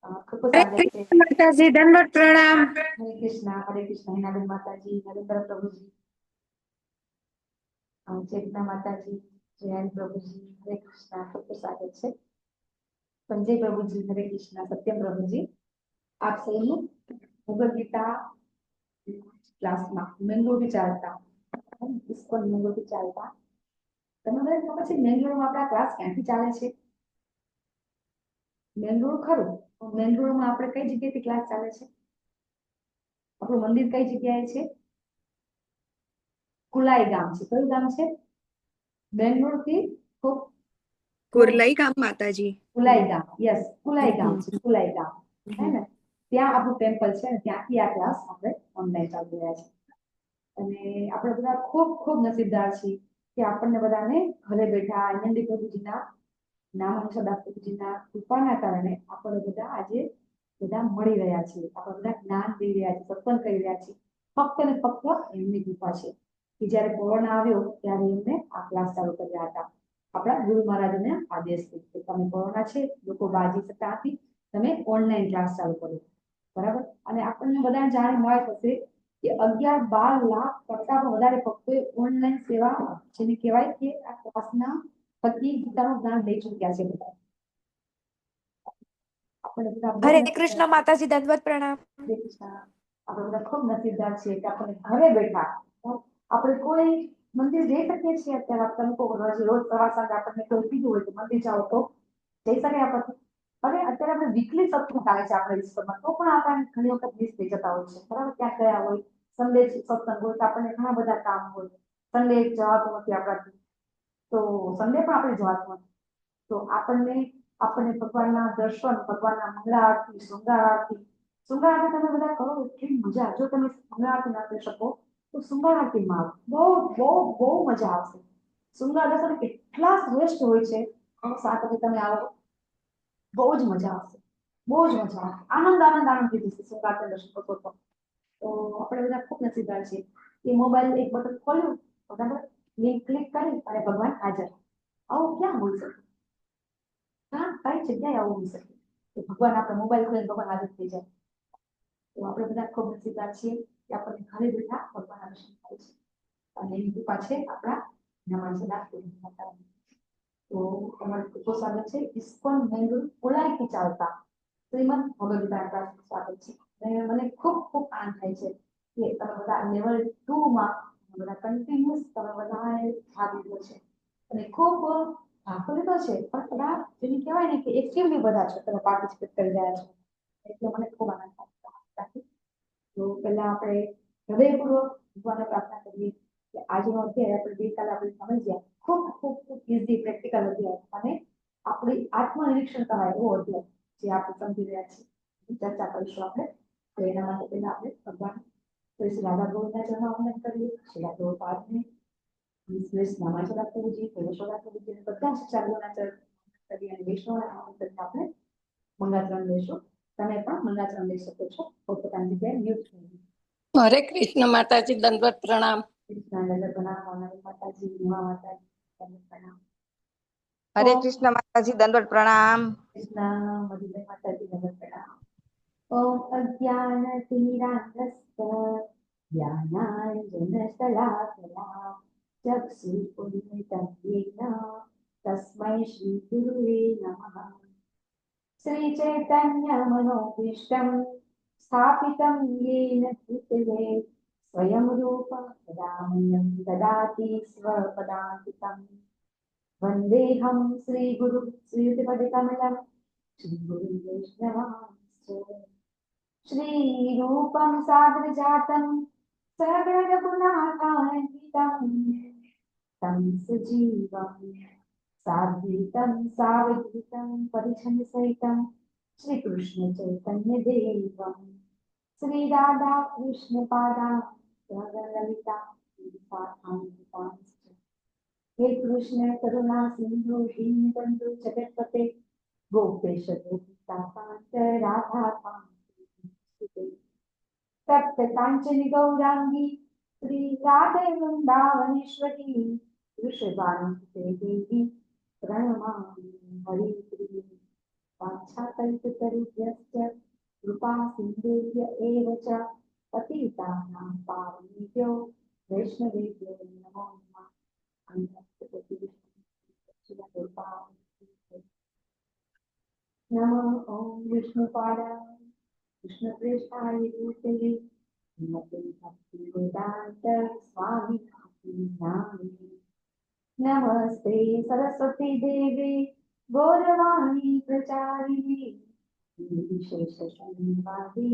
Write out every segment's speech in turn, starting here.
ખૂબ ખૂબ हरे સ્વાગત છે. कृष्ण माताजी, दंडवत प्रणाम। હરે કૃષ્ણ હિનાબેન માતાજી, નરેન્દ્ર પ્રભુજી, ચેતના માતાજી, જયંત પ્રભુજી, હરે કૃષ્ણ, ખૂબ ખૂબ સ્વાગત છે. સંજય પ્રભુજી, હરે કૃષ્ણ, સત્યમ પ્રભુજી, આપ સૌનું ભગવદ ગીતા ક્લાસમાં મેંગલોરથી ચાલતા ઇસ્કોન મેંગલોરથી ચાલતા તમને બધાને ખબર છે મેંગલોરમાં આપણા ક્લાસ ક્યાંથી ચાલે છે? મેંગલોર ખરું, મેંગલોરમાં આપણે કઈ જગ્યાએથી ક્લાસ ચાલે છે? આપણું મંદિર કઈ જગ્યાએ છે? કુલાઈ ગામ છે. કયું ગામ છે? બેંગ્લોર થી कुरलाई गाम माताजी। કુલાઈ ગામ, યસ, કુલાઈ ગામ છે. કુલાઈ ગામ હે ને, ત્યાં આપણું ટેમ્પલ છે ને, ત્યાંથી આ ક્લાસ આપણે ઓનલાઈન ચાલી રહ્યા છે. અને આપણે બધા ખૂબ ખૂબ નસીબદાર છીએ કે આપણને બધાને ઘરે બેઠા આનંદી પ્રભુજીના નામ અને સદા પ્રભુજીના કૃપાના કારણે આપણે બધા આજે બધા મળી રહ્યા છીએ. આપણે બધા જ્ઞાન દઈ રહ્યા છીએ, સત્સંગ કરી રહ્યા છીએ, ફક્ત ને ફક્ત એમની કૃપા છે. કે જ્યારે કોરોના આવ્યો ત્યારે એમને આ ક્લાસ ચાલુ કર્યા હતા. આપણા ગુરુ મહારાજને આદેશથી કે તમે કોરોના છે, લોકો બાજી શકતા નથી, તમે ઓનલાઈન ક્લાસ ચાલુ કરો. બરાબર. અને આપણને બધા જાણે મળે થશે કે 11-12 લાખ કરતા પણ વધારે ભક્તો ઓનલાઈન સેવા જેને કહેવાય કે આ ક્લાસના થકી ગીતાનું જ્ઞાન લઈ ચૂક્યા છે બધા. हरे कृष्ण माताजी, दंडवत प्रणाम। આપણે બધા ખૂબ નસીબદાર છીએ કે આપણે ઘરે બેઠા આપણે કોઈ મંદિર જઈ શકીએ છીએ. અત્યારે તમે રોજ સવાર સાંજ આપણને કોઈ કીધું હોય તો મંદિર જાઓ તો જઈ શકે આપણે. અને અત્યારે આપણે વીકલી સત્સંગ થાય છે આપણા ઈશ્વરમાં, તો પણ આપણે ઘણી વખત મિસ થઈ જતા હોય છે. બરાબર. ક્યાં ગયા હોય, સન્ડે સત્સંગ હોય તો આપણને ઘણા બધા કામ હોય, સન્ડે જવાતું નથી આપણાથી, તો સન્ડે પણ આપણે જવાતું નથી. તો આપણને ભગવાનના દર્શન, ભગવાનના મંગળા આરતી, શૃંગાર આરતી તમે બધા કરો, એટલી મજા. જો તમે મંગળા આરતી ના કરી શકો તો શૃંગાર આરતીમાં આવો, બહુ બહુ બહુ મજા આવશે. શૃંગાર દર્શન કેટલા શ્રેષ્ઠ હોય છે. 7 વાગે તમે આવો, બહુ જ મજા આવશે, બહુ જ મજા આવશે, આનંદ થઈ જશે શૃંગાર દર્શન કરશો તો. આપણે બધા ખૂબ નસીબદાર છીએ કે મોબાઈલ એક બટન ખોલ્યું, બરાબર, લિંક ક્લિક કરી અને ભગવાન હાજર. આવું ક્યાં હોઈ શકે? હા, કઈ જગ્યાએ આવું હોઈ શકે કે ભગવાન આપણે મોબાઈલ ખોલીને ભગવાન હાજર થઈ જાય? તો આપણે બધા ખૂબ નસીબદાર છીએ કે આપણને ઘરે બેઠા ભગવાનના દર્શન થાય છે. અને એની કૃપા છે આપણા નમન સદા પ્રભુજી. તો તમારું ખૂબ સ્વાગત છે. ઇસ્કોન મેંગલોર કુલાઈથી ચાલતા શ્રીમદ ભગવદ ગીતા ક્લાસ સ્વાગત છે. અને મને ખૂબ ખૂબ આનંદ થાય છે કે તમે બધા લેવલ 2 માં બધા કન્ટિન્યુઅસ તમે બધાએ ભાગ લીધો છે અને ખૂબ ભાગ લીધો છે, પણ બધા જેને કહેવાય ને કે એક્ટિવલી બધા છે, તમે પાર્ટિસિપેટ કરી રહ્યા છો, એટલે મને ખૂબ આનંદ થાય. તો પહેલા આપણે હૃદયપૂર્વક ભગવાનને પ્રાર્થના કરીએ કે આજનો અધ્યાય આપણે ગઈકાલે આપણે સમજ્યા, ખૂબ ખૂબ ખૂબ ઇઝી પ્રેક્ટિકલ અધ્યાય અને આપણી આત્મનિરીક્ષણ કરાય એવો અધ્યાય જે આપણે સમજી રહ્યા છીએ, ચર્ચા કરીશું આપણે. તો એના માટે પહેલા આપણે ભગવાન શ્રી રાધા ગોવિંદના ચરણમાં વંદન કરીએ. શ્રી રાધા પાદને નામાચલા પ્રભુજી, યશોદા પ્રભુજી, બધા ચાલીઓના ચરણ કરી અને વૈષ્ણવના આપણે મંગળાચરણ લઈશું. તમે પણ મંગળાચરણ લઈ શકો છો પોતાની જગ્યાએ મ્યુટ કરી. हरे कृष्ण माताजी, दंडवत प्रणाम। माताजी, माताजी प्रणाम। हरे कृष्ण माताजी, दंडवत प्रणाम। कृष्ण माताजी दंडवत प्रणाम। ओम अज्ञानतिमिरान्धस्य ज्ञानाञ्जनशलाकया चक्षुरुन्मिलितं येन तस्मै श्रीगुरुवे नमः। श्रीचैतन्यमनोभीष्टं स्थापितं येन भूतले स्वयं रूपं रामं ददाति स्वपदान्तिकम्। वन्देऽहं श्रीगुरु श्रीयुतपदकमलं श्रीगुरुं वैष्णवांश्च। श्रीरूपं साग्रजातं सहगणरघुनाथान्वितं तं सजीवं साद्वैतं सावधूतं परिजनसहितं श्रीकृष्णचैतन्यदेवं श्रीराधाकृष्णपादां ललिता हे कृष्ण करुणा सिंधु दीनबंधु जगत्पते गोपेश गोपिकांत राधा तप्त कांचन गौरांगी श्री राधे वृंदावनेश्वरी वृषभानुसुते देवी प्रणमामि हरिप्रिये। वाञ्छा कल्पतरुभ्यश्च कृपा सिन्धुभ्य एव च पतितानां पावनेभ्यो वैष्णवेभ्यो नमो नमः। नमो ॐ विष्णुपादाय कृष्णप्रेष्ठाय भूतले श्रीमते भक्तिवेदान्त स्वामी नामिने। नमस्ते सरस्वती देवे गौरवाणी प्रचारिणे निर्विशेष शून्यवादी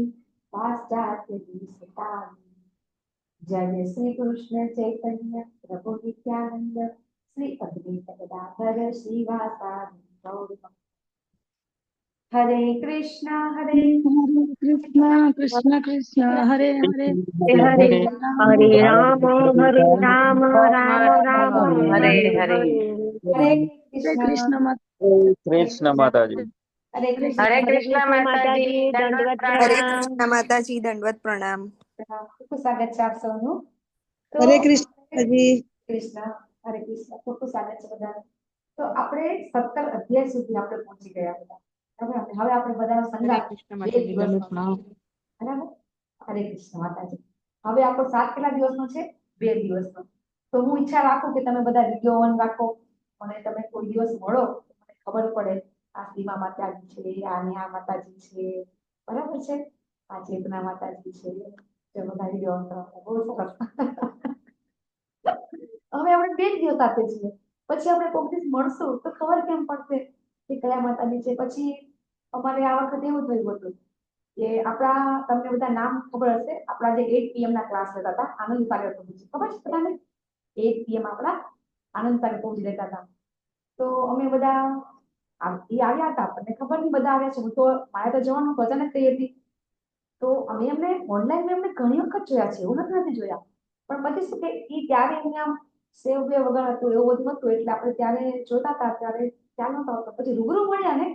पाश्चात्य देशतारिणे। जय श्री कृष्ण चैतन्य प्रभु नित्यानंद श्री अद्वैत गदाधर श्रीवासादि गौर भक्त। हरे कृष्णा कृष्ण कृष्ण कृष्ण हरे हरे हरे हरे राम राम राम हरे हरे हरे हरे कृष्णा कृष्ण कृष्ण माताजी। हरे कृष्ण हरे कृष्ण माताजी दंडवत हरे प्रणाम कृष्ण माताजी दंडवत प्रणाम खूप स्वागत છે આપ સૌનું. તો હરે કૃષ્ણજી. કૃષ્ણ હરે કૃષ્ણ ખૂબ ખૂબ સ્વાગત છે બધાનું. તો આપણે 17 અધ્યાય સુધી આપણે પહોંચી ગયા હતા. હવે આપણે બધાનો સંગાત બે દિવસનો છે. બરાબર? હરે કૃષ્ણ માતાજી. હવે આપણો સાત કેટલા દિવસનો છે? 2 દિવસનો. તો હું ઈચ્છા રાખું કે તમે બધા વિડીયો ઓન રાખો અને તમે કોઈ દિવસ મળો તો મને ખબર પડે આ સીમા માતાજી છે, આ નેહા માતાજી છે, બરાબર છે, આ ચેતના માતાજી છે, તે બધા વિડીયો ઓન કરો. બહુ સરસ. હવે આપણે 2 દિવસ સાથે છીએ, પછી આપણે કોઈક દિવસ મળશું તો ખબર કેમ પડશે કે કયા માતાજી છે. પછી અમારે આ વખતે એવું થયું હતું કે આપણા તમને બધા નામ ખબર હશે, આપણા જે 8 PM ના ક્લાસ લેતા હતા આનંદ સાગર પ્રભુજી, ખબર છે બધાને? 8 PM આપણા આનંદ સાગર પ્રભુજી લેતા હતા. તો અમે બધા આવ્યા હતા, આપણને ખબર નહીં બધા આવ્યા છે. હું તો મારે તો જવાનું હતું, અચાનક થઈ હતી. તો અમે એમને ઓનલાઈન મેં એમને ઘણી વખત જોયા છે, એવું નથી જોયા. પણ પછી શું કે ત્યારે એમને આમ સેવ બે વગર હતું એવું બધું હતું, એટલે આપણે ત્યારે જોતા હતા, ત્યારે ખ્યાલ નતો આવતો. પછી રૂબરૂ મળ્યા ને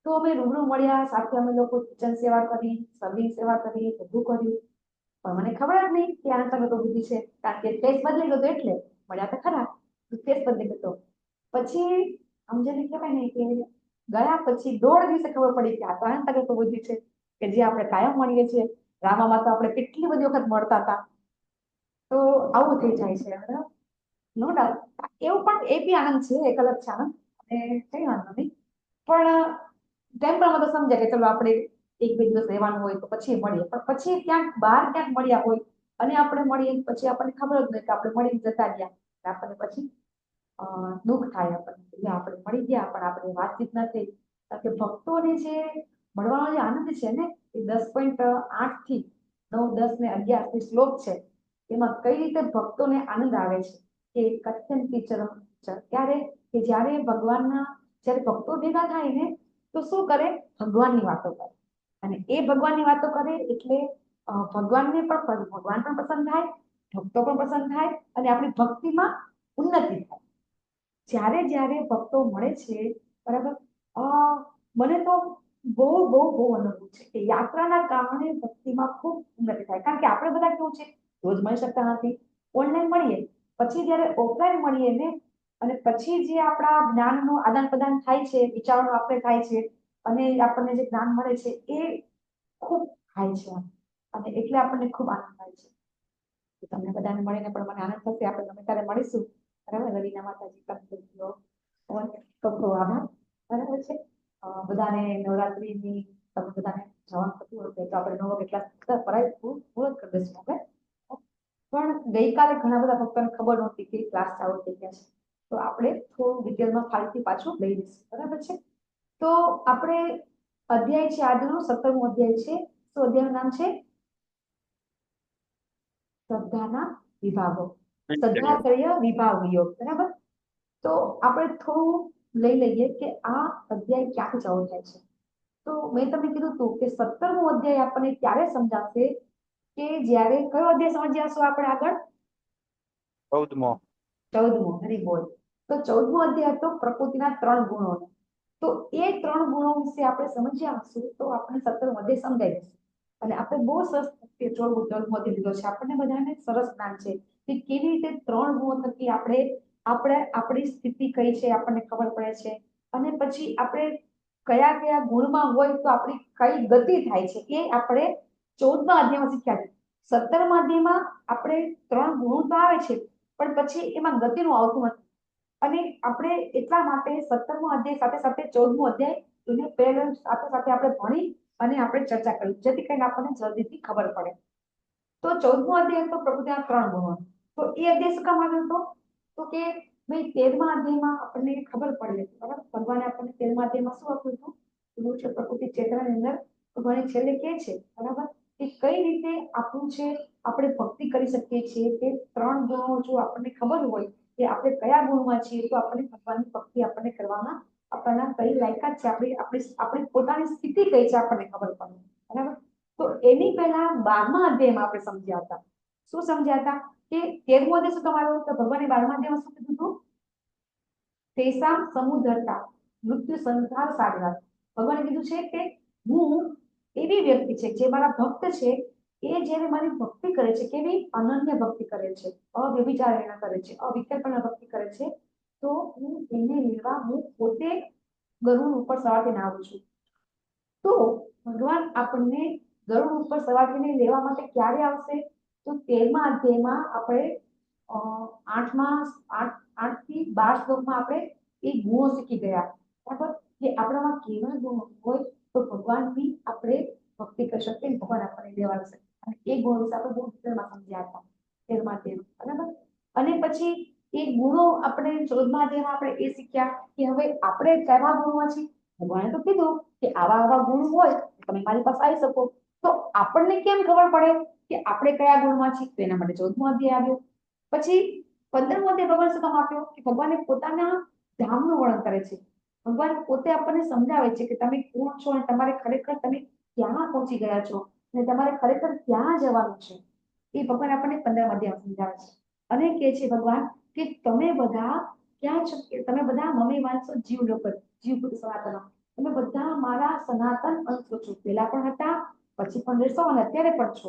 તો અમે રૂબરૂ મળ્યા, સાથે અમે લોકો કિચન સેવા કરી, સર્વિંગ સેવા કરી, બધું કર્યું. પણ મને ખબર જ નહીં કે આનંદ સાગર પ્રભુજી છે, કારણ કે ફેસ બદલી ગયો એટલે મળ્યા તો ખરા, ફેસ બદલી ગયો. પછી સમજેને કહેવાય ને કે ગયા પછી 1.5 દિવસે ખબર પડી કે આ તો આનંદ સાગર પ્રભુજી છે કે જે આપણે કાયમ મળીએ છીએ. રામામાં તો આપણે કેટલી બધી વખત મળતા હતા. તો આવું થઈ જાય છે, બરાબર? No doubt. એવું પણ એ બી આનંદ છે, એક અલગ છે આનંદ, અને કઈ વાંધો નહીં. પણ ટેમ્પલમાં તો સમજાય કે ચલો આપણે 1-2 દિવસ રહેવાનું હોય તો પછી મળીએ, પણ પછી ક્યાંક બહાર ક્યાંક મળ્યા હોય અને આપણે મળીએ પછી આપણને ખબર જ નહીં કે આપણે મળીને જતા રહ્યા, આપણને પછી દુઃખ થાય આપણને કે આપણે મળી ગયા પણ આપણે વાતચીત ન થઈ. કારણ કે ભક્તોને જે મળવાનો જે આનંદ છે ને એ 10.8 થી 9, 10 ને 11 શ્લોક છે, એમાં કઈ રીતે ભક્તોને આનંદ આવે છે કે કથ્યંતી ચરમ ત્યારે કે જ્યારે ભગવાનના જ્યારે ભક્તો ભેગા થાય ને તો શું કરે? ભગવાનની વાતો કરે. અને એ ભગવાનની વાતો કરે એટલે ભગવાન પણ પસંદ થાય, ભક્તો પણ પસંદ થાય અને આપણી ભક્તિમાં ઉન્નતિ થાય. જ્યારે જ્યારે ભક્તો મળે છે, બરાબર, મને તો બહુ અનુભવ છે કે યાત્રાના કારણે ભક્તિમાં ખૂબ ઉન્નતિ થાય. કારણ કે આપણે બધા કેવું છે, રોજ મળી શકતા નથી, ઓનલાઈન મળીએ, પછી જ્યારે ઓફલાઈન મળીએ ને અને પછી જે આપણા જ્ઞાનનું આદાન પ્રદાન થાય છે, વિચારોનું આપણે થાય છે અને આપણને જે જ્ઞાન મળે છે એ ખૂબ થાય છે અને એટલે આપણને ખૂબ આનંદ થાય છે. તમને બધાને મળીને પણ મને આનંદ થશે. આપણે ગમે ત્યારે મળીશું, બરાબર? રવિના માતાજી આભાર, બરાબર છે. બધાને નવરાત્રીની તમે બધાને જવાનું થતું હશે તો આપણે 9 કેટલા પરાય પૂરો કરી દઈશું આપણે. પણ ગઈકાલે ઘણા બધા ભક્તોને ખબર નહોતી કે ક્લાસ ચાલુ થઈ ગયા છે, તો આપણે થોડું ડિટેલમાં ફરીથી પાછું લઈ લઈશું, બરાબર છે. તો આપણે અધ્યાય છે આજનો 17મો અધ્યાય છે. તો અધ્યાયનું નામ છે શ્રદ્ધાના વિભાગો, શ્રદ્ધાત્રય વિભાગ યોગ, બરાબર? તો આપણે થોડું લઈ લઈએ કે આ અધ્યાય ક્યાંથી ચાલુ થાય છે. તો મેં તમને કીધું હતું કે 17મો અધ્યાય આપણને ત્યારે સમજાશે કે જ્યારે કયો અધ્યાય સમજ્યાશું આપણે આગળ? 14મો. હરી બોલ. તો 14મો અધ્યાય હતો પ્રકૃતિના 3 ગુણો. તો એ 3 ગુણો વિશે આપણે સમજ્યા હશું તો આપણે 17મો અધ્યાય સમજાઈ જશે. અને આપણે બહુ સરસ 14મો અધ્યાય લીધો છે, આપણને બધાને સરસ જ્ઞાન છે કે કેવી રીતે 3 ગુણો થકી આપણે આપણી સ્થિતિ કઈ છે આપણને ખબર પડે છે. અને પછી આપણે કયા કયા ગુણમાં હોય તો આપણી કઈ ગતિ થાય છે એ આપણે 14મા અધ્યાયમાં શીખ્યા છે. 17મા અધ્યાયમાં આપણે 3 ગુણો તો આવે છે પણ પછી એમાં ગતિનું આવતું નથી. અને આપણે એટલા માટે 17મો અધ્યાય સાથે સાથે 14મો અધ્યાય એને પેરેલલ સાથે સાથે આપણે ભણી અને આપણે ચર્ચા કરી જેથી કરીને આપણને જલ્દીથી ખબર પડે. તો 14મો અધ્યાય તો પ્રકૃતિના 3 ગુણો. તો એ અધ્યાય શું કામ આવ્યો હતો? તો કે ભાઈ 13મા અધ્યાયમાં આપણને ખબર પડી હતી બરાબર. ભગવાને આપણને 13મા અધ્યાયમાં શું આપ્યું હતું? એવું છે પ્રકૃતિ ચેતનાની અંદર ભગવાને છેલ્લે કહે છે બરાબર કે કઈ રીતે આપણું છે આપણે ભક્તિ કરી શકીએ છીએ. કે 3 ગુણો જો આપણને ખબર હોય કે આપણે કયા ગુણમાં છીએ તો આપણને ભગવાનની ભક્તિ આપણને કરવામાં આપણના કઈ લાયકાત છે, આપણી પોતાની સ્થિતિ કઈ છે આપણને ખબર પડે બરાબર. તો એની પહેલા 12મા અધ્યાયમાં આપણે સમજ્યા હતા. શું સમજ્યા હતા? કે 13મો અધ્યાય શું તમારો? તો ભગવાને 12મા અધ્યાયમાં શું કીધું હતું? તેસામ સમુદ્રતા મૃત્યુ સંસાર સાગર. ભગવાને કીધું છે કે હું એવી વ્યક્તિ છે જે મારા ભક્ત છે એ જ્યારે મારી ભક્તિ કરે છે કેવી અનન્ય ભક્તિ કરે છે, અવ્યભિચારિણી કરે છે, અવિકલ્પના ભક્તિ કરે છે તો હું એને લેવા હું પોતે ગરુડ ઉપર સવાર થઈને આવું છું. તો ભગવાન આપણને ગરુડ ઉપર સવાર થઈને લેવા માટે ક્યારે આવશે? તો 13મા અધ્યાયમાં આપણે 8 થી 12 શ્લોકમાં આપણે એ ગુણો શીખી ગયા બરાબર. કે આપણામાં કેવા ગુણો હોય તો ભગવાનની આપણે ભક્તિ કરી શકીએ, ભગવાન આપણને લેવા આવશે. અને એ ગુણો વિશે આપણે બહુ ડિટેલમાં સમજ્યા હતા 13મા અધ્યાયમાં બરાબર. અને પછી એ ગુણો આપણે 14મા અધ્યાયમાં આપણે એ શીખ્યા કે હવે આપણે કેવા ગુણમાં છીએ. ભગવાને તો કીધું કે આવા આવા ગુણ હોય તમે મારી પાસે આવી શકો. તો આપણને કેમ ખબર પડે કે આપણે કયા ગુણમાં છીએ? તો એના માટે 14મો અધ્યાય આવ્યો. પછી 15મો અધ્યાય ભગવાન શું કામ આપ્યો? કે ભગવાને પોતાના ધામનું વર્ણન કરે છે. ભગવાન પોતે આપણને સમજાવે છે કે તમે કોણ છો અને તમારે ખરેખર તમે ક્યાં પહોંચી ગયા છો અને તમારે ખરેખર ક્યાં જવાનું છે એ ભગવાન આપણને 15મા અધ્યાયમાં સમજાવે છે. અને કહે છે ભગવાન કે તમે બધા ક્યાં છો? તમે બધા મમ્મી વાંચો જીવ લોકો જીવ સનાતન. તમે બધા મારા સનાતન અંશો છો. પહેલા પણ હતા, પછી પણ રહેશો અને અત્યારે પણ છો.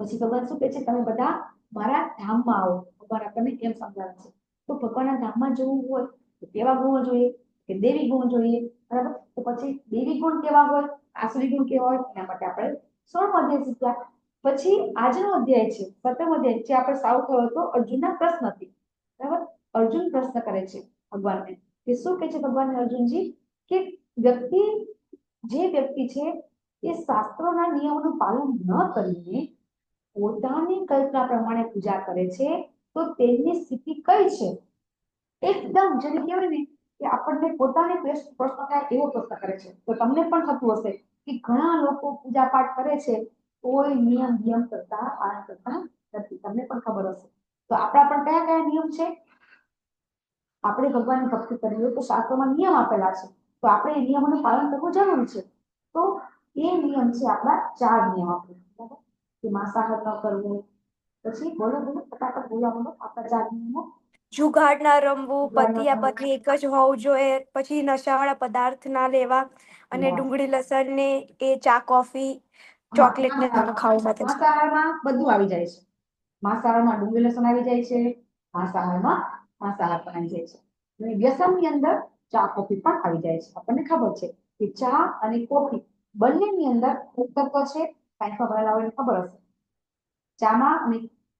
પછી ભગવાન શું કહે છે? તમે બધા મારા ધામમાં આવો. ભગવાન આપણને એમ સમજાવે છે. તો ભગવાનના ધામમાં જવું હોય તો કેવા ગુણો જોઈએ? કે દેવી ગુણ જોઈએ બરાબર. તો પછી દેવી ગુણ કેવા હોય, આસુરી ગુણ કેવા હોય એના માટે આપણે 16મો અધ્યાય શીખ્યા. પછી આજનો અધ્યાય છે 17મો અધ્યાય જે આપણે સાવ થયો હતો અર્જુનના પ્રશ્નથી બરાબર. અર્જુન પ્રશ્ન કરે છે ભગવાનને કે શું કહે છે ભગવાન અર્જુનજી કે જે વ્યક્તિ છે એ શાસ્ત્રોના નિયમોનું પાલન ન કરીને પોતાની કલ્પના પ્રમાણે પૂજા કરે છે તો તેમની સ્થિતિ કઈ છે? એકદમ જેને કહેવાય ને કે આપણને પોતાને પ્રશ્ન થાય એવો પ્રશ્ન કરે છે. તો તમને પણ થતું હશે કે ઘણા લોકો પૂજા પાઠ કરે છે કોઈ નિયમ કરતા પાલન કરતા નથી. તમને પણ ખબર હશે. તો આપણા પણ કયા કયા નિયમ છે? આપણે ભગવાનની ભક્તિ કરવી હોય તો શાસ્ત્રોમાં નિયમ આપેલા છે તો આપણે એ નિયમોનું પાલન કરવું જરૂરી છે. તો એ નિયમ છે આપણા 4 નિયમ આપણે બરાબર. કે માંસાહાર ન કરવું. પછી બોલો ફટાફટ બોલો આપણા 4 નિયમો. જુગાડ ના રમવું, પતિ યા પત્ની એક જ હોવું જોઈએ, પછી નશાવાળા પદાર્થ ના લેવા અને ડુંગળી લસણ ને એ ચા કોફી ચોકલેટ ને ખાવું માટે છે. માંસાહારમાં બધું આવી જાય છે. માંસાહારમાં ડુંગળી લસણ આવી જાય છે. માંસાહારમાં માંસાહાર પણ આવી જાય છે. અને વ્યસનની અંદર ચા કોફી પણ આવી જાય છે. આપણને ખબર છે કે ચા અને કોફી બંનેની અંદર તત્વ છે. સાયન્સમાં ભણેલા હોય ખબર હશે. ચામાં અને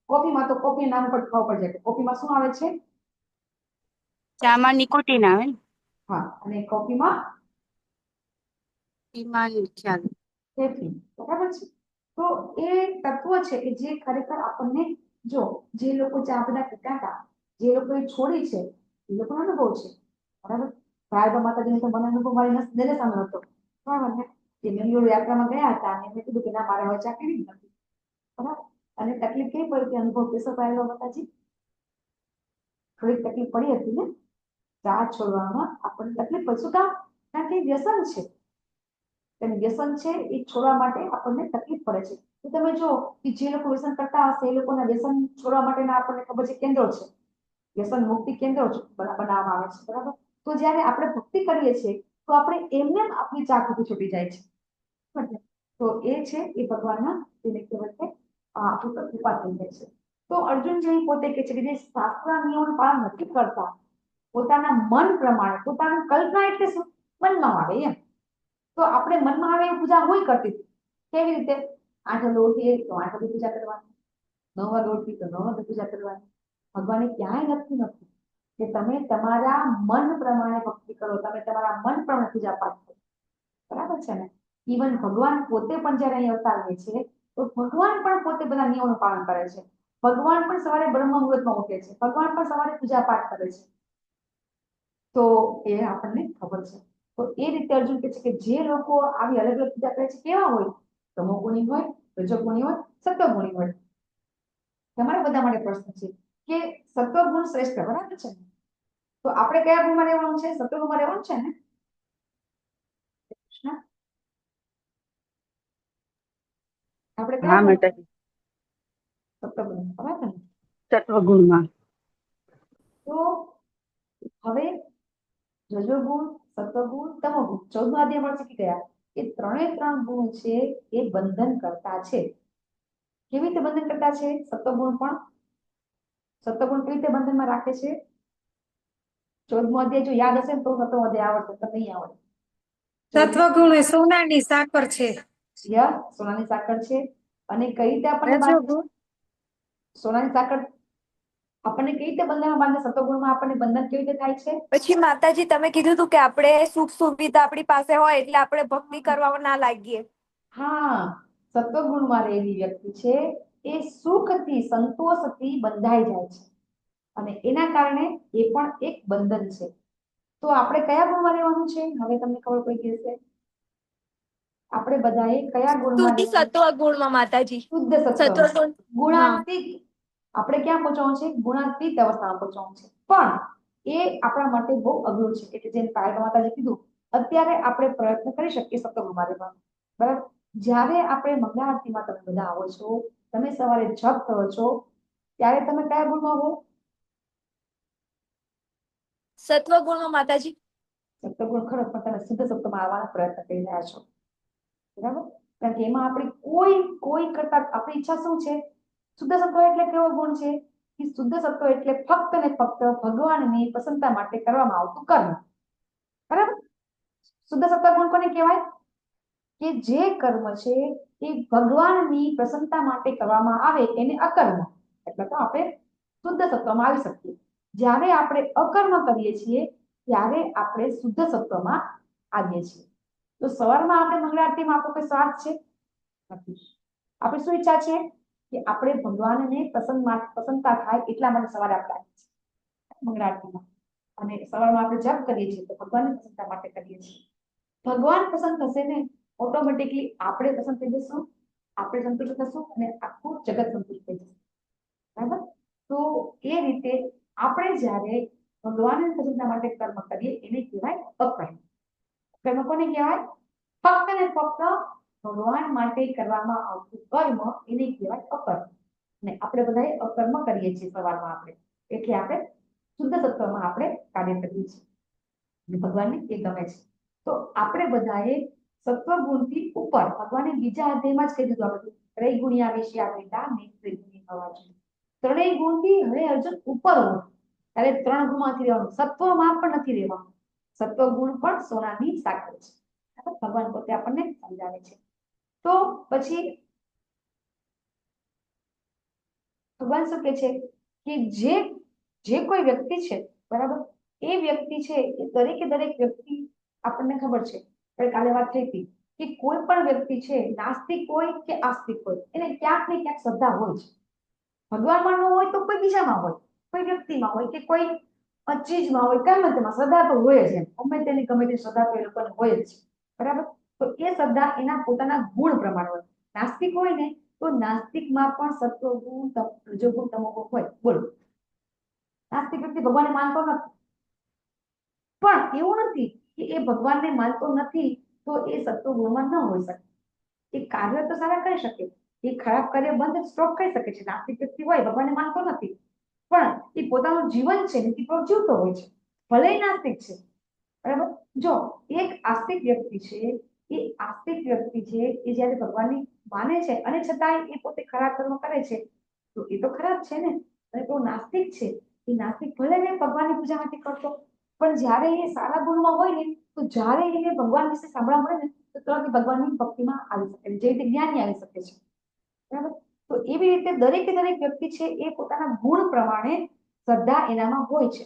કોફીમાં તો કોફી નામ પર ખબર પડી જાય. કોફીમાં શું આવે છે? ચામાં નિકોટીન આવે ને? હા, અને કોફીમાં ઈમાન ખ્યાલ. કેફીન બરાબર છે. તો એ તત્વો છે કે જે ખરેખર આપણને જો જે લોકો ચા બધા પીતા હતા જે લોકોએ છોડી છે એ લોકોનો અનુભવ છે બરાબર. ભાઈ માતાજીને તો મને અનુભવ મારી નજરે સામે હતો બરાબર ને. કે મેંગલોર યાત્રામાં ગયા હતા અને મેં કીધું કે ના મારે હવે ચા પીવી જ નથી બરાબર. અને તકલીફ કેવી પડી અનુભવ કેસો પાયેલો માતાજી? થોડીક તકલીફ પડી હતી ને ચા છોડવામાં આપણને તકલીફ પડી. શું કામ? કારણ કે વ્યસન છે. અને વ્યસન છે એ છોડવા માટે આપણને તકલીફ પડે છે. તો તમે જો કે જે લોકો વ્યસન કરતા હશે એ લોકોના વ્યસન છોડવા માટેના આપણને ખબર છે કેન્દ્રો છે. વ્યસન મુક્તિ કેન્દ્રો બનાવવામાં આવે છે બરાબર. તો જ્યારે આપણે ભક્તિ કરીએ છીએ તો આપણે એમને આપણી ચા કોફી છૂટી જાય છે. તો એ છે એ ભગવાનના જેને કહેવાય કે આપણું કૃપા થઈ જાય છે. તો અર્જુન જે પોતે કહે છે કે જે શાસ્ત્રના નિયમોનું પાલન નથી કરતા પોતાના મન પ્રમાણે પોતાની કલ્પના એટલે શું? મનમાં આવે એમ. તો આપણે મનમાં આવે એ પૂજા હોય કરતી હતી. કેવી રીતે? 8 વાગે ઉઠીએ તો 8 વાગે પૂજા કરવાની, 9 વાગે ઉઠીએ તો 9 વાગે પૂજા કરવાની. ભગવાને ક્યાંય લખ્યું નથી કે તમે તમારા મન પ્રમાણે ભક્તિ કરો, તમે તમારા મન પ્રમાણે પૂજા પાઠ કરો. બરાબર છે ને? ઇવન ભગવાન પોતે પણ જયારે અહીં અવતાર લે છે તો ભગવાન પણ પોતે બધા નિયમોનું પાલન કરે છે. ભગવાન પણ સવારે બ્રહ્મ મુહૂર્તમાં ઉઠે છે, ભગવાન પણ સવારે પૂજા પાઠ કરે છે. તો એ આપણને ખબર છે. તો એ રીતે અર્જુન કહે છે કે જે લોકો આવી અલગ અલગ પૂજા કરે છે કેવા હોય? તમોગુણી હોય, રજોગુણી હોય, સત્વગુણી હોય. તમારા બધા માટે પ્રશ્ન છે કે સત્વગુણ શ્રેષ્ઠ, બરાબર છે ને? તો આપણે કયા ગુણમાં રહેવાનું છે? સત્વગુણમાં રહેવાનું છે ને? કૃષ્ણ, આપણે કયા હા ગુણ? માતાજી. સત્વગુણ, બરાબર ને? સત્વગુણમાં. તો હવે રજોગુણ, સત્વગુણ, તમોગુણ 14મા અધ્યાયમાં શીખી ગયા કે ત્રણ ગુણ છે એ બંધન કરતા છે. કેવી રીતે બંધન કરતા છે? સત્વગુણ પણ. સત્વગુણ કેવી રીતે બંધનમાં રાખે છે? 14મો અધ્યાય જો યાદ હશે ને તો 17મો અધ્યાય આવડશે, તો નહીં આવડે. સત્વગુણ એ સોનાની સાકર છે. સોનાની સાકર છે. અને કઈ રીતે આપણને બાંધે છે? રજોગુણ સોનાની સાકર આપણને કઈ રીતે બંધનમાં બાંધે? સત્વગુણમાં આપણને બંધન કેવી રીતે થાય છે? પછી માતાજી તમે કીધું હતું કે આપણે સુખ સુવિધા આપણી પાસે હોય એટલે આપણે ભક્તિ કરવામાં ના લાગીએ. હા, સત્વગુણમાં રહેલી વ્યક્તિ છે એ સુખથી, સંતોષથી બંધાઈ જાય છે અને એના કારણે એ પણ એક બંધન છે. તો આપણે કયા ગુણમાં રહેવાનું છે? હવે તમને ખબર પડી ગઈ હશે. આપણે બધાએ કયા ગુણમાં શુદ્ધ રહેવાનું? સત્વ ગુણમાં માતાજી. શુદ્ધ સત્વમાં. સત્વગુણ. ગુણાતીત આપણે ક્યાં પહોંચવાનું છે? ગુણાતીત અવસ્થામાં પહોંચવાનું છે. પણ એ આપણા માટે બહુ અઘરું છે. એટલે જેમ કાયદા માતાજી કીધું, અત્યારે આપણે પ્રયત્ન કરી શકીએ સત્વગુણમાં રહેવાનો. બરાબર? જ્યારે આપણે મંગળા આરતીમાં તમે બધા આવો છો, તમે સવારે જપ કરો છો, ત્યારે તમે કયા ગુણમાં હો? સત્વગુણમાં માતાજી. સત્વગુણ ખરો, પણ તમે શુદ્ધ સત્વમાં આવવાનો પ્રયત્ન કરી રહ્યા છો. બરાબર? કારણ કે એમાં આપણી કોઈ કરતા આપણી ઈચ્છા શું છે? શુદ્ધ સત્વ એટલે કેવો ગુણ છે? કે શુદ્ધ સત્વ એટલે ફક્ત ને ફક્ત ભગવાનની પ્રસન્નતા માટે કરવામાં આવતું કર્મ. બરાબર? શુદ્ધ સત્વ ગુણ કોને કહેવાય? કે જે કર્મ છે એ ભગવાનની પ્રસન્નતા માટે કરવામાં આવે એને અકર્મ. એટલે તો આપણે શુદ્ધ સત્વમાં આવી શકીએ. જ્યારે આપણે અકર્મ કરીએ છીએ ત્યારે આપણે શુદ્ધ સત્વમાં આવીએ છીએ. તો સવારમાં આપણે મંગળા આરતીમાં આપણો કોઈ સ્વાર્થ છે? નથી. આપણે શું ઈચ્છા છે? કે આપણે ભગવાનને પ્રસન્નતા થાય એટલા માટે સવારે આપણે આવીએ છીએ મંગળા આરતીમાં. અને સવારમાં આપણે જપ કરીએ છીએ તો ભગવાનની પ્રસન્નતા માટે કરીએ છીએ. ભગવાન પસંદ થશે ને, ઓટોમેટિકલી આપણે પસંદ થઈ જશું, આપણે સંતુષ્ટ થશું અને આખું જગત સંતુષ્ટ થઈ જશે. બરાબર? તો એ રીતે આપણે જ્યારે ભગવાનની પ્રસન્નતા માટે કર્મ કરીએ એને કહેવાય અકર્મ. કર્મ કોને કહેવાય? ફક્ત ને ફક્ત ભગવાન માટે કરવામાં આવતું કર્મ એને કહેવાય અકર્મ. ને આપણે બધાએ અકર્મ કરીએ છીએ સવારમાં આપણે. એટલે આપણે શુદ્ધ સત્વમાં આપણે કાર્ય કરીએ છીએ. ભગવાનને એ ગમે છે. તો આપણે બધાએ સત્વગુણથી ઉપર, ભગવાને બીજા અધ્યાયમાં જ કહી દીધું આપણે, ત્રૈગુણ્યા વિષયાવેતા નેત્રિગુણી થવા જોઈએ. ત્રણેય ગુણથી હવે અર્જુન ઉપર હોય ત્યારે 3 ગુણમાંથી રહેવાનું, સત્વમાં પણ નથી રહેવાનું. સત્વગુણ પણ સોનાની સાકર છે. ભગવાન પોતે આપણને સમજાવે છે. તો પછી ભગવાન શું કહે છે કે જે કોઈ વ્યક્તિ છે, બરાબર, એ વ્યક્તિ છે એ દરેક વ્યક્તિ, આપણને ખબર છે આપણે કાલે વાત થઈ હતી કે કોઈ પણ વ્યક્તિ છે, નાસ્તિક હોય કે આસ્તિક હોય, એને ક્યાંક ને ક્યાંક શ્રદ્ધા હોય છે. ભગવાનમાં ન હોય તો કોઈ બીજામાં હોય, કોઈ વ્યક્તિમાં હોય કે કોઈ ચીજમાં હોય, ગમે તેમાં શ્રદ્ધા તો હોય જ. ગમે તેની શ્રદ્ધા તો એ લોકોને હોય જ. બરાબર? તો એ શ્રદ્ધા એના પોતાના ગુણ પ્રમાણે હોય. નાસ્તિક હોય ને તો નાસ્તિકમાં પણ સત્વગુણ, રજોગુણ, તમોગુણ હોય. બોલો, નાસ્તિક વ્યક્તિ ભગવાનને માનતો નથી, પણ એવું નથી કે એ ભગવાનને માનતો નથી તો એ સત્વગુણમાં ન હોઈ શકે. એ કાર્ય તો સારા કરી શકે, એ ખરાબ કાર્ય બંધ સ્ટોપ કરી શકે છે. નાસ્તિક વ્યક્તિ હોય, ભગવાનને માનતો નથી, પણ એ પોતાનું જીવન છે નીતિ પર જીવતો હોય છે, ભલે નાસ્તિક છે. બરાબર? જો એક આસ્તિક વ્યક્તિ છે, એ આસ્તિક વ્યક્તિ છે એ જ્યારે ભગવાનને માને છે અને છતાંય એ પોતે ખરાબ કર્મ કરે છે તો એ તો ખરાબ છે ને. અને તો નાસ્તિક છે, એ નાસ્તિક ભલે ને ભગવાનની પૂજા નથી કરતો, પણ જ્યારે એ સારા ગુણમાં હોય ને તો જ્યારે એને ભગવાન વિશે સાંભળવા મળે ને તો તરત ભગવાનની ભક્તિમાં આવી શકે છે, જે રીતે જ્ઞાની આવી શકે છે, બરાબર. તો એવી રીતે દરેક વ્યક્તિ છે એ પોતાના ગુણ પ્રમાણે શ્રદ્ધા એનામાં હોય છે.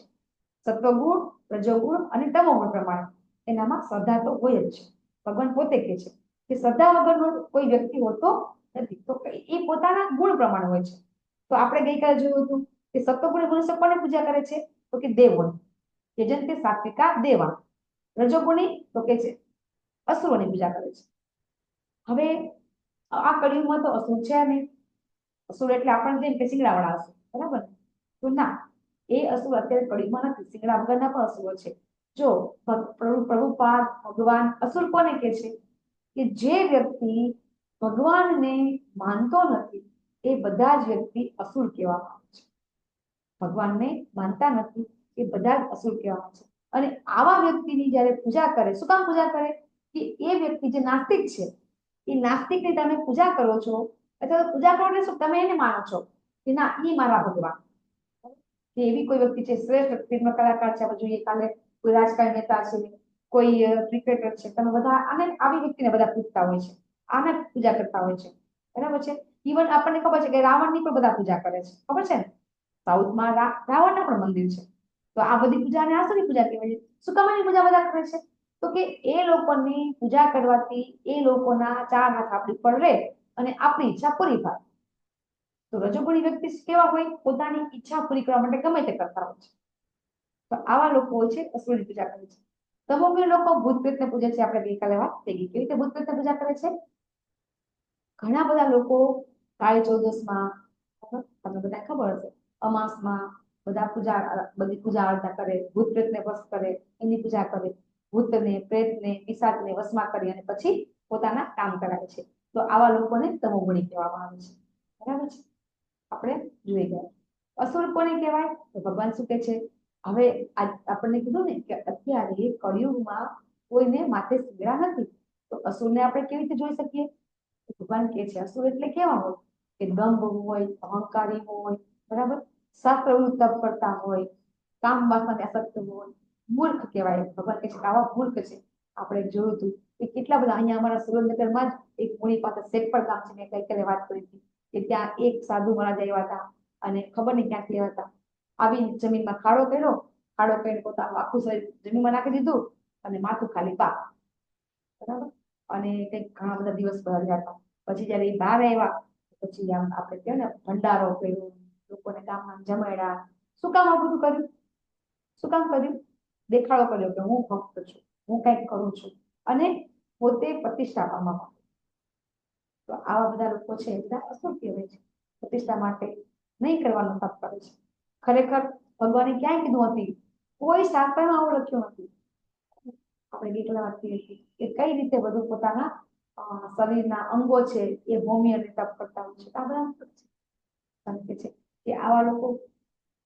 સત્વગુણ, રજોગુણ અને તમોગુણ પ્રમાણે એનામાં શ્રદ્ધા તો હોય જ છે. ભગવાન પોતે કહે છે કે શ્રદ્ધા વગરનો કોઈ વ્યક્તિ હોતો નથી. તો એ પોતાના ગુણ પ્રમાણે હોય છે. તો આપણે ગઈકાલે જોયું હતું કે સત્વગુણ મનુષ્ય કોને પૂજા કરે છે? તો કે દેવોની. યજંતે સાત્વિકા દેવા. રજોગુણી તો કે છે અસુરોની પૂજા કરે છે. હવે આ કળિયુગમાં તો અસુર છે નહીં. અસુર એટલે આપણને જેમ કે શિંગડાવાળા અસુર, બરાબર? તો ના, એ અસુર અત્યારે કળિયુગમાં નથી. શિંગડા વગરના પણ અસુરો છે. જો પ્રભુપાદ ભગવાન અસુર કોને કે છે? કે જે વ્યક્તિ ભગવાનને માનતો નથી એ બધા જ વ્યક્તિ અસુર કહેવામાં આવે છે. ભગવાનને માનતા નથી એ બધા જ અસુર કહેવામાં છે. અને આવા વ્યક્તિની જ્યારે પૂજા કરે, શું કામ પૂજા કરે? કે એ વ્યક્તિ જે નાસ્તિક છે એ નાસ્તિકની તમે પૂજા કરો છો, અથવા તો પૂજા કરો એટલે શું? તમે એને માનો છો કે ના એ મારા ભગવાન. કે એવી કોઈ વ્યક્તિ છે, શ્રેષ્ઠ ફિલ્મ કલાકાર છે, આપણે જોઈએ કાલે કોઈ રાજકારણી નેતા છે, કોઈ ક્રિકેટર છે, તમે બધા અને આવી વ્યક્તિને બધા પૂજતા હોય છે, આને પૂજા કરતા હોય છે, બરાબર છે. ઇવન આપણને ખબર છે કે રાવણની પણ બધા પૂજા કરે છે, ખબર છે ને? સાઉથમાં રાવણના પણ મંદિર છે. તો આ બધી પૂજાને આસુરી પૂજા કહેવાય છે. શું કામ એની પૂજા બધા કરે છે? તો કે એ લોકોની પૂજા કરવાથી એ લોકોના ચાર હાથ આપણી પર રહે અને આપણી ઈચ્છા પૂરી થાય. તો રજોગુણી વ્યક્તિ કેવા હોય? પોતાની ઈચ્છા પૂરી કરવા માટે ગમે તે કરતા હોય છે. તો આવા લોકો હોય છે અસુરની પૂજા કરે છે. તમોગુણી લોકો ભૂત પ્રેતને પૂજે છે. આપણે ગઈકાલે વાત થઈ ગઈ. કેવી રીતે ભૂત પ્રેતને પૂજા કરે છે? ઘણા બધા લોકો કાળી ચૌદસમાં, તમને બધા ખબર હશે, અમાસમાં બધી પૂજા આરાધના કરે, ભૂત પ્રેતને વશ કરે, એની પૂજા કરે, ભૂતને પ્રેતને પિશાચને વશમાં કરી અને પછી પોતાના કામ કરાવે છે. તો આવા લોકોને તમોગુણી કહેવામાં આવે છે, બરાબર છે. આપણે જોઈ ગયા. અસુર કોને કહેવાય? તો ભગવાન શું કહે છે? હવે આપણને કીધું ને કે અત્યારે કળિયુગમાં કોઈને માથે શિંગડા નથી. તો અસુરને આપણે કેવી રીતે જોઈ શકીએ? ભગવાન કહે છે અસુર એટલે કેવા હોય? કે દંભ હોય, અહંકારી હોય, બરાબર, શાસ્ત્રનું તપ કરતા હોય, કામ વાસનાને આસક્ત હોય, મૂર્ખ કહેવાય. ભગવાન કહે છે કે આવા મૂર્ખ છે. આપણે જોયું હતું કે કેટલા બધા અહીંયા અમારા સુરેન્દ્રનગરમાં જ એક મુનિ પાસે શેખપર ગામ છે, મેં ગઈકાલે વાત કરી હતી કે ત્યાં એક સાધુ મહારાજ આવ્યા હતા અને ખબર નહીં ક્યાંથી આવ્યા હતા. આવી જમીનમાં ખાડો કર્યો, ખાડો કરીને પોતાનું આખું શરીર જમીનમાં નાખી દીધું અને માથું ખાલી પાક, બરાબર. અને કંઈક ઘણા બધા દિવસ રહ્યા હતા. પછી જયારે એ બહાર આવ્યા પછી આમ આપણે કહેવાય ને ભંડારો કર્યો, લોકોને ગામમાં જમાડ્યા. શું કામ આ બધું કર્યું? શું કામ કર્યું? દેખાડો કર્યો કે હું ભક્ત છું, હું કંઈક કરું છું, અને પોતે પ્રતિષ્ઠા પામવા માટે. તો આવા બધા લોકો છે એ બધા અસુર કહેવાય છે. પ્રતિષ્ઠા માટે નહીં કરવાનું તપ કરે છે. ખરેખર ભગવાને ક્યાંય કીધું નથી, કોઈ શાસ્ત્રમાં આવું લખ્યું નથી. આપણે ગઈકાલે વાત કરી હતી કે કઈ રીતે બધું પોતાના શરીરના અંગો છે એ હોમી અને તપ કરતા હોય છે. આ બધા છે કે આવા લોકો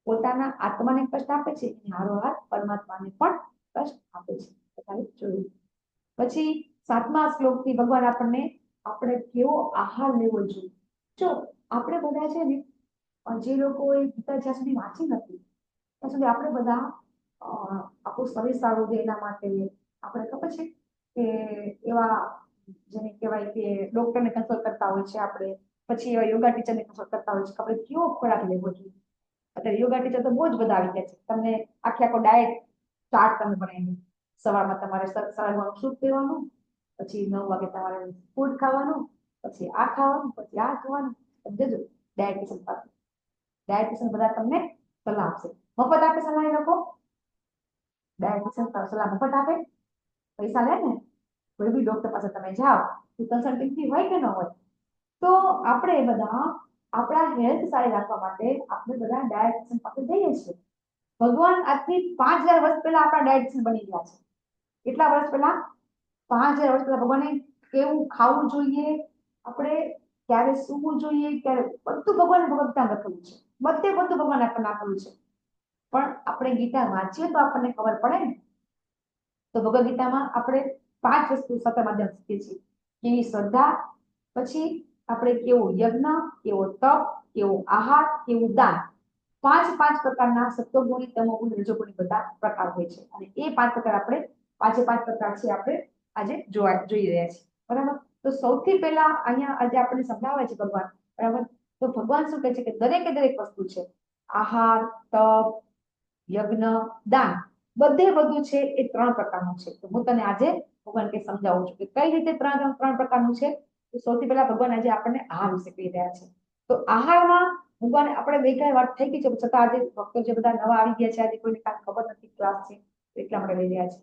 પોતાના આત્માને કષ્ટ આપે છે અને હારોહાર પરમાત્માને પણ કષ્ટ આપે છે. જોયું. પછી 7મા શ્લોકથી ભગવાન આપણે કેવો આહાર લેવો જોઈએ. જો આપણે બધા છે ને જે લોકોએ ગીતા જ્યાં સુધી વાંચી નથી ત્યાં સુધી આપણે બધા આપણું શરીર સારું રહે એના માટે આપણે ખબર છે કે એવા જેને કહેવાય કે ડોક્ટરને કન્સલ્ટ કરતા હોય છે આપણે, પછી એવા યોગા ટીચરને કન્સલ્ટ કરતા હોય છે કે આપણે કેવો ખોરાક લેવો જોઈએ. અત્યારે યોગા ટીચર તો બહુ જ બધા આવી ગયા છે. તમને આખો ડાયટ ચાર્ટ તમે બનાવી. સવારમાં તમારે સવારમાં સૂપ પીવાનું, પછી 9 વાગે તમારે ફૂડ ખાવાનું, પછી આ ખાવાનું, પછી આ ખાવાનું. સમજો ડાયટિશિયન પાસે. ડાયટિશિયન બધા તમને સલાહ આપશે. મફત આપે સલાહ એ લોકો? ડાયટિશિયન સલાહ મફત આપે? પૈસા લે ને. કોઈ બી ડોક્ટર પાસે તમે જાઓ તો કન્સલ્ટિંગ ફી હોય કે ન હોય? તો આપણે બધા આપણા હેલ્થ સારી રાખવા માટે આપણે બધા ડાયટિશિયન પાસે જઈએ છીએ. ભગવાન આજથી 5000 વર્ષ પહેલા આપણા ડાયટિશિયન બની ગયા છે. કેટલા વર્ષ પહેલા? 5000 વર્ષ પહેલા ભગવાને કેવું ખાવું જોઈએ, આપણે ક્યારે સૂવું જોઈએ, ક્યારે, બધું ભગવાને ભગવદ્ગીતામાં લખેલું છે. બધું ભગવાન આપણને આપેલું છે. પણ આપણે ગીતા વાંચીએ તો આપણને ખબર પડે ને. તો ભગવદ્ ગીતામાં આપણે 5 વસ્તુ સતત માધ્યમ શીખીએ છીએ. કેવી શ્રદ્ધા, પછી આપણે કેવો યજ્ઞ, કેવો તપ, કેવો આહાર, કેવું દાન. 5 પ્રકારના સત્વગુણી, તમોગુણી, રજોગુણી બધા પ્રકાર હોય છે. અને એ 5 પ્રકાર આપણે પાંચે પાંચ પ્રકાર છે આપણે આજે જોઈ રહ્યા છીએ, બરાબર. તો સૌથી પહેલા અહીંયા આજે આપણને સમજાવે છે ભગવાન, બરાબર. તો ભગવાન શું કહે છે કે દરેકે દરેક વસ્તુ છે, આહાર, તપ, યજ્ઞ, દાન, બધે બધું છે એ 3 પ્રકારનું છે. તો હું તને આજે ભગવાન કે સમજાવું છું કે કઈ રીતે ત્રણ પ્રકારનું છે. તો સૌથી પહેલા ભગવાન આજે આપણને આહાર વિશે કહી રહ્યા છે. તો આહારમાં ભગવાન આપણે ગઈકાલે વાત થઈ ગઈ છે, છતાં આજે ભક્તો જે બધા નવા આવી ગયા છે, આજે કોઈને કાંઈ ખબર નથી ક્લાસ છે એટલા માટે લઈ રહ્યા છે.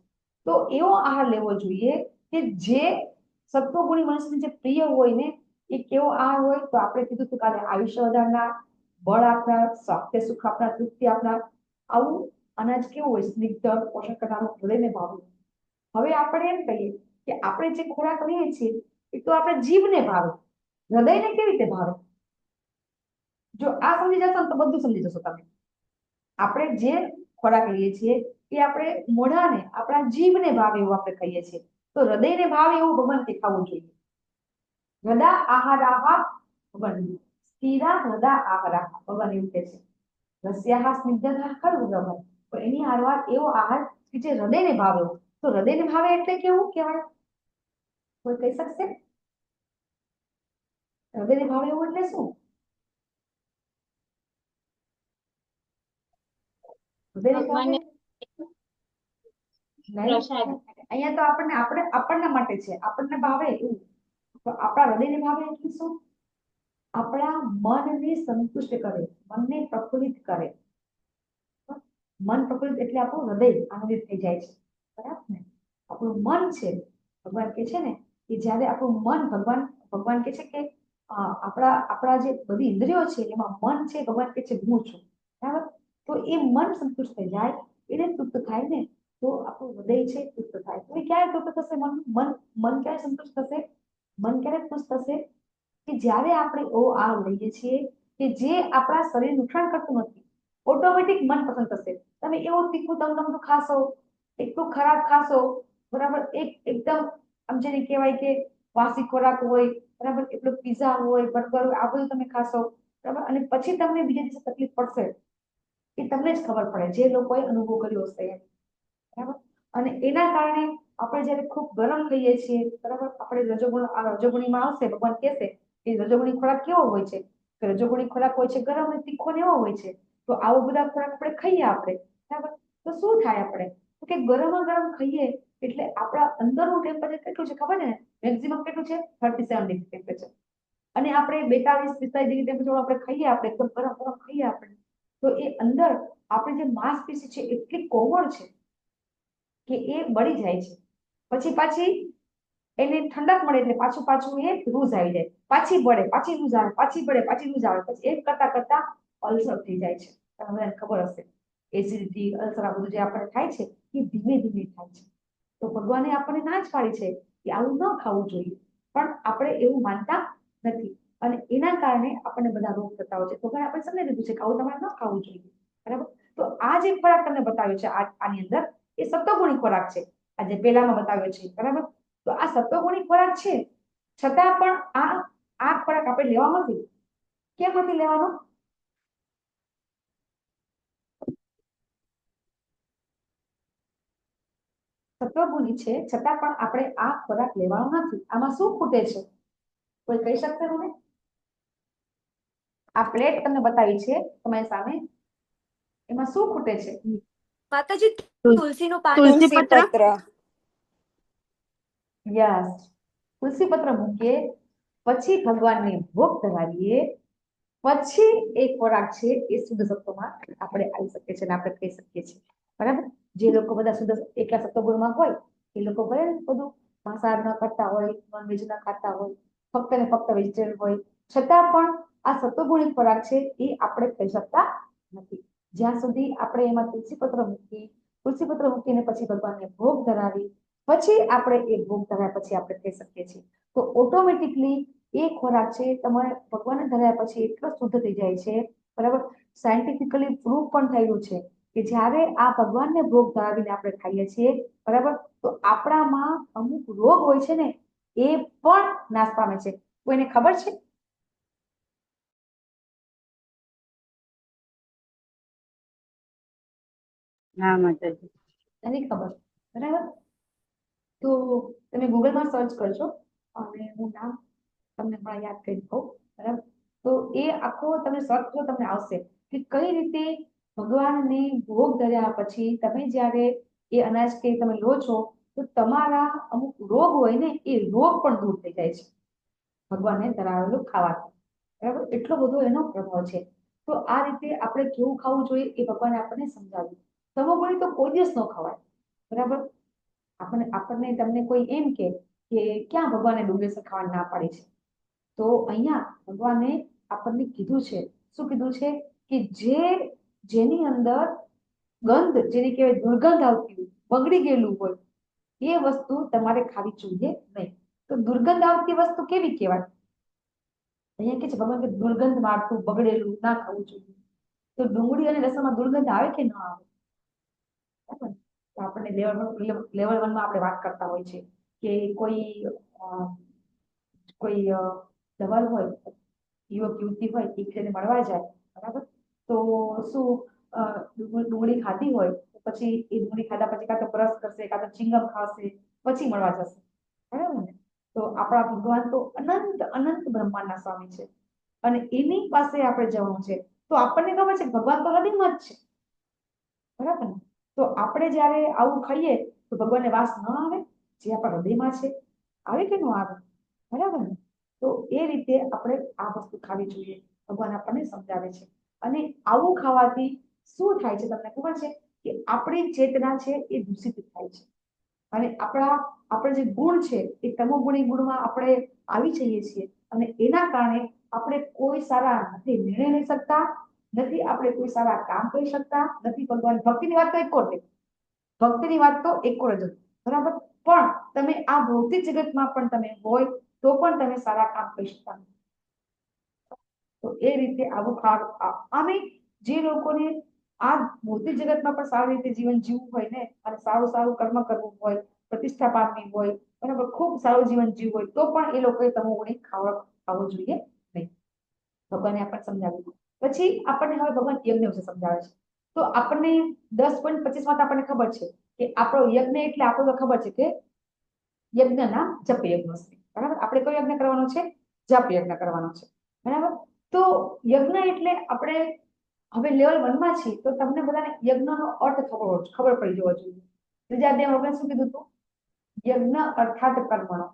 તો એવો આહાર લેવો જોઈએ કે જે સત્વગુણી મનુષ્યને જે પ્રિય હોય ને, એ કેવો આહાર હોય. તો આપણે કીધું હતું કાલે આયુષ્ય વધારનાર, બળ આપનાર, સ્વાસ્થ્ય સુખ આપનાર, તૃપ્તિ આપનાર, આવું અનાજ કેવું હોય, સ્નિગ્ધ, પોષણ કરનારું, હૃદયને ભાવે. હવે આપણે એમ કહીએ કે આપણે જે ખોરાક લઈએ છીએ એ તો આપણે જીભને ભાવે, હૃદયને કેવી રીતે ભાવે? જો આ સમજી જશો તો બધું સમજી જશો તમે. આપણે જે ખોરાક લઈએ છીએ એ આપણે મોઢાને, આપણા જીભને ભાવે એવું આપણે કહીએ છીએ. તો હૃદયને ભાવે એવું ભગવાન કે ખાવું જોઈએ. હૃદા આહાર ભગવાન સ્થિરા હૃદા આહાર ભગવાન એવું કહે છે. રસ્યાહાર સ્નિગ્ધતા ખરું ભગવાન, પણ એની હારવાર એવો આહાર કે જે હૃદયને ભાવે. તો હૃદયને ભાવે એટલે કેવું કહેવાય? કોઈ કહી શકશે? હૃદયને ભાવે એવું એટલે શું? હૃદયને ભાવે અહીંયા તો આપણના માટે છે, આપણને ભાવે એવું. તો આપણા હૃદયને ભાવે એટલે શું? આપણા મનને સંતુષ્ટ કરે, મનને પ્રફુલ્લિત કરે. મન પ્રફુલ્લિત એટલે આપણું હૃદય આનંદિત થઈ જાય છે, બરાબર ને? આપણું મન છે, ભગવાન કે છે ને કે જ્યારે આપણું મન ભગવાન કે છે કે આપણા જે બધી ઇન્દ્રિયો છે એમાં મન છે, ભગવાન કે છે હું છું, બરાબર. તો એ મન સંતુષ્ટ થઈ જાય, એને તૃપ્ત થાય ને, તો આપણું હૃદય છે તૃપ્ત થાય. તો એ ક્યારે તૃપ્ત થશે? મન ક્યારે સંતુષ્ટ થશે? મન ક્યારે ખુશ થશે? કે જ્યારે આપણે આ લઈએ છીએ કે જે આપણા શરીર નુકસાન કરતું નથી, ઓટોમેટિક મન પસંદ થશે. તમે એવું તીખું તમતમતું ખાશો, એટલું ખરાબ ખાશો, બરાબર, એકદમ આમ જેને કહેવાય કે વાસી ખોરાક હોય, બરાબર, એટલું પીઝા હોય, બર્ગર હોય, આ બધું તમે ખાશો, બરાબર, અને પછી તમને બીજા દિવસે તકલીફ પડશે એ તમને જ ખબર પડે, જે લોકોએ અનુભવ કર્યો હશે એમ, બરાબર. અને એના કારણે આપણે જયારે ખૂબ ગરમ લઈએ છીએ, બરાબર, આપણે રજોગુણીમાં આવશે, ભગવાન કહેશે કે રજોગુણી ખોરાક કેવો હોય છે? રજોગુણી ખોરાક હોય છે ગરમ અને તીખો ને એવો હોય છે. તો આવો બધા ખોરાક આપણે ખાઈએ આપણે, બરાબર, તો શું થાય? આપણે તો કે ગરમ ખાઈએ એટલે આપણા અંદરનું ટેમ્પરેચર કેટલું છે ખબર ને? મેક્સિમમ કેટલું છે? 37 ડિગ્રી ટેમ્પરેચર. અને આપણે 42-45 ડિગ્રી ટેમ્પરેચર આપણે ખાઈએ, આપણે એકદમ ગરમ ખાઈએ આપણે, તો એ અંદર આપણે જે માંસપેશી છે એટલી કોમળ છે કે એ બળી જાય છે. પછી પાછી એને ઠંડક મળે એટલે પાછું એ રૂઝ આવી જાય, પાછી બળે, પાછી રૂઝ આવે, પાછી બળે, પાછી રૂઝ આવે. પછી એક કરતા અલ્સર થઈ જાય છે. તમને ખબર હશે એસિડિટી, અલ્સર આ બધું જે આપણે થાય છે એ ધીમે ધીમે થાય છે. તો ભગવાને આપણને ના જ પાડી છે કે આવું ન ખાવું જોઈએ, પણ આપણે એવું માનતા નથી અને એના કારણે આપણને બધા રોગ થતા હોય છે. તો આપણે સમજી લીધું છે કે આવું તમારે ન ખાવું જોઈએ, બરાબર. તો આ જે ખોરાક તમને બતાવ્યો છે આની અંદર, એ સત્વગુણી ખોરાક છે. આજે પહેલામાં બતાવ્યો છે, બરાબર. તો આ સત્વગુણી ખોરાક છે, છતાં પણ આ ખોરાક આપણે લેવાનો નથી. કેમ નથી લેવાનો? સત્વગુણી છે છતાં પણ આપણે આ ખોરાક લેવાનો નથી. આમાં શું ખૂટે છે? કોઈ કહી શકશે મને? આ પ્લેટ તમને બતાવી છે તમારી સામે, એમાં શું ખૂટે છે? માતાજી, તુલસીનું પાન. તુલસી પત્ર. યસ, તુલસી પત્ર મૂકીએ, પછી ભગવાનને ભોગ ધરાવીએ, પછી એ ખોરાક છે એ શુદ્ધ સત્વમાં આપણે આવી શકીએ છીએ અને આપણે કહી શકીએ છીએ, બરાબર. જે લોકો બધા શુદ્ધ એકલા સત્વગુણમાં હોય એ લોકો ભલે બધું માંસાહાર ન કરતા હોય, નોનવેજ ન ખાતા હોય, ફક્ત ને ફક્ત વેજીટેરિયન હોય, છતાં પણ આ સત્વગુણી ખોરાક છે એ આપણે કહી શકતા નથી. જ્યાં સુધી આપણે એમાં તુલસી પત્ર મૂકીને પછી ભગવાનને ભોગ ધરાવી, પછી આપણે એ ભોગ ધરાવ્યા પછી આપણે કહી શકીએ છીએ. તો ઓટોમેટિકલી એ ખોરાક છે તમારે ભગવાનને ધરાયા પછી એટલો શુદ્ધ થઈ જાય છે, બરાબર. સાયન્ટિફિકલી પ્રૂવ પણ થયેલું છે કે જ્યારે આ ભગવાનને ભોગ ધરાવીને આપણે ખાઈએ છીએ, બરાબર, તો આપણામાં અમુક રોગ હોય છે ને એ પણ નાશ પામે છે. કોઈને ખબર છે? હા માતાજી. નથી ખબર, બરાબર. તો તમે ગૂગલમાં સર્ચ કરજો અને હું નામ તમને હમણાં યાદ કરી દઉં, બરાબર? તો એ આખો તમે સર્ચ કરો તમને આવશે કે કઈ રીતે ભગવાનને ભોગ ધર્યા પછી તમે જ્યારે એ અનાજ કે તમે લો છો તો તમારા અમુક રોગ હોય ને એ રોગ પણ દૂર થઈ જાય છે ભગવાનને ધરાવેલું ખાવાથી, બરાબર? એટલો બધો એનો પ્રભાવ છે. તો આ રીતે આપણે કેવું ખાવું જોઈએ એ ભગવાને આપણને સમજાવ્યું. તમોગુણી તો કોઈ દિવસ ન ખવાય, બરાબર? આપણને તમને કોઈ એમ કે ક્યાં ભગવાને ડુંગળી ખાવાની ના પાડી છે, તો અહીંયા ભગવાને આપણને કીધું છે, શું કીધું છે કે જેની અંદર ગંધ, જેને કહેવાય દુર્ગંધ આવતી હોય, બગડી ગયેલું હોય, એ વસ્તુ તમારે ખાવી જોઈએ નહીં. તો દુર્ગંધ આવતી વસ્તુ કેવી કહેવાય? અહીંયા કે છે ભગવાન કે દુર્ગંધ મારતું બગડેલું ના ખાવું જોઈએ. તો ડુંગળી અને લસણમાં દુર્ગંધ આવે કે ન આવે? બરાબર? તો આપણે લેવલ 1 માં આપણે વાત કરતા હોય છે કે કોઈ ધવલ હોય, યુવક યુવતી હોય, એકબીજાને મળવા જાય, બરાબર? તો શું ડુંગળી ખાધી હોય તો પછી એ ડુંગળી ખાધા પછી કાં તો બ્રશ કરશે, કાં તો ચિંગમ ખાશે, પછી મળવા જશે, બરાબર ને? તો આપણા ભગવાન તો અનંત અનંત બ્રહ્માંડના સ્વામી છે અને એની પાસે આપણે જવાનું છે. તો આપણને ખબર છે ભગવાન તો હૃદયમાં જ છે, બરાબર ને? તો આપણે જ્યારે આવું ખાઈએ તો ભગવાનને વાસ ન આવે? જે આપણા હૃદયમાં છે આવે કે ન આવે? બરાબર ને? તો એ રીતે આપણે આ વસ્તુ ખાવી જોઈએ, ભગવાન આપણને સમજાવે છે. અને આવું ખાવાથી શું થાય છે તમને ખબર છે કે આપણી ચેતના છે એ દૂષિત થાય છે અને આપણે જે ગુણ છે એ તમોગુણી ગુણમાં આપણે આવી જઈએ છીએ અને એના કારણે આપણે કોઈ સારા નથી નિર્ણય લઈ શકતા, નથી આપણે કોઈ સારા કામ કરી શકતા, નથી ભગવાન ભક્તિની વાત તો એક કોર ભક્તિની વાત તો એક કોર જ, બરાબર? પણ તમે આ ભૌતિક જગતમાં પણ તમે હોય તો પણ તમે સારા કામ કરી શકતા નથી. તો એ રીતે આવું અમે જે લોકોને આ ભૌતિક જગતમાં પણ સારી રીતે જીવન જીવવું હોય ને અને સારું સારું કર્મ કરવું હોય, પ્રતિષ્ઠા પામવી હોય, બરાબર, ખૂબ સારું જીવન જીવવું હોય તો પણ એ લોકોએ તમોગુણી ખાવું જોઈએ નહીં. ભગવાને આપણને સમજાવ્યું. પછી આપણને હવે ભગવાન યજ્ઞ વિશે સમજાવે છે. તો આપણને 10.25 માં આપણને ખબર છે કે આપણો યજ્ઞ એટલે આપણને ખબર છે કે યજ્ઞના જપ યજ્ઞ છે, બરાબર? આપણે કયો યજ્ઞ કરવાનો છે? જપ યજ્ઞ કરવાનો છે, બરાબર? તો યજ્ઞ એટલે આપણે હવે લેવલ 1 માં છીએ તો તમને બધાને યજ્ઞનો અર્થ ખબર પડી જવો જોઈએ. ત્રીજા અધ્યાયમાં ભગવાન શું કીધું હતું? યજ્ઞ અર્થાત કર્મણો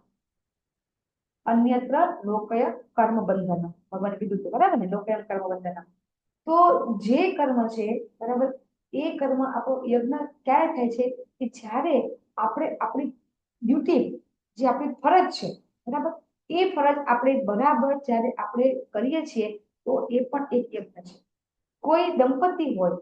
અન્યત્ર લોકય કર્મ બંધન, ભગવાને કીધું હતું, બરાબર ને? લોકય કર્મ બંધન. તો જે કર્મ છે, બરાબર, એ કર્મ આપણો યજ્ઞ ક્યારે થાય છે કે જ્યારે આપણે આપણી ડ્યુટી, જે આપણી ફરજ છે, બરાબર, એ ફરજ આપણે બરાબર જ્યારે આપણે કરીએ છીએ તો એ પણ એક યજ્ઞ છે. કોઈ દંપતી હોય,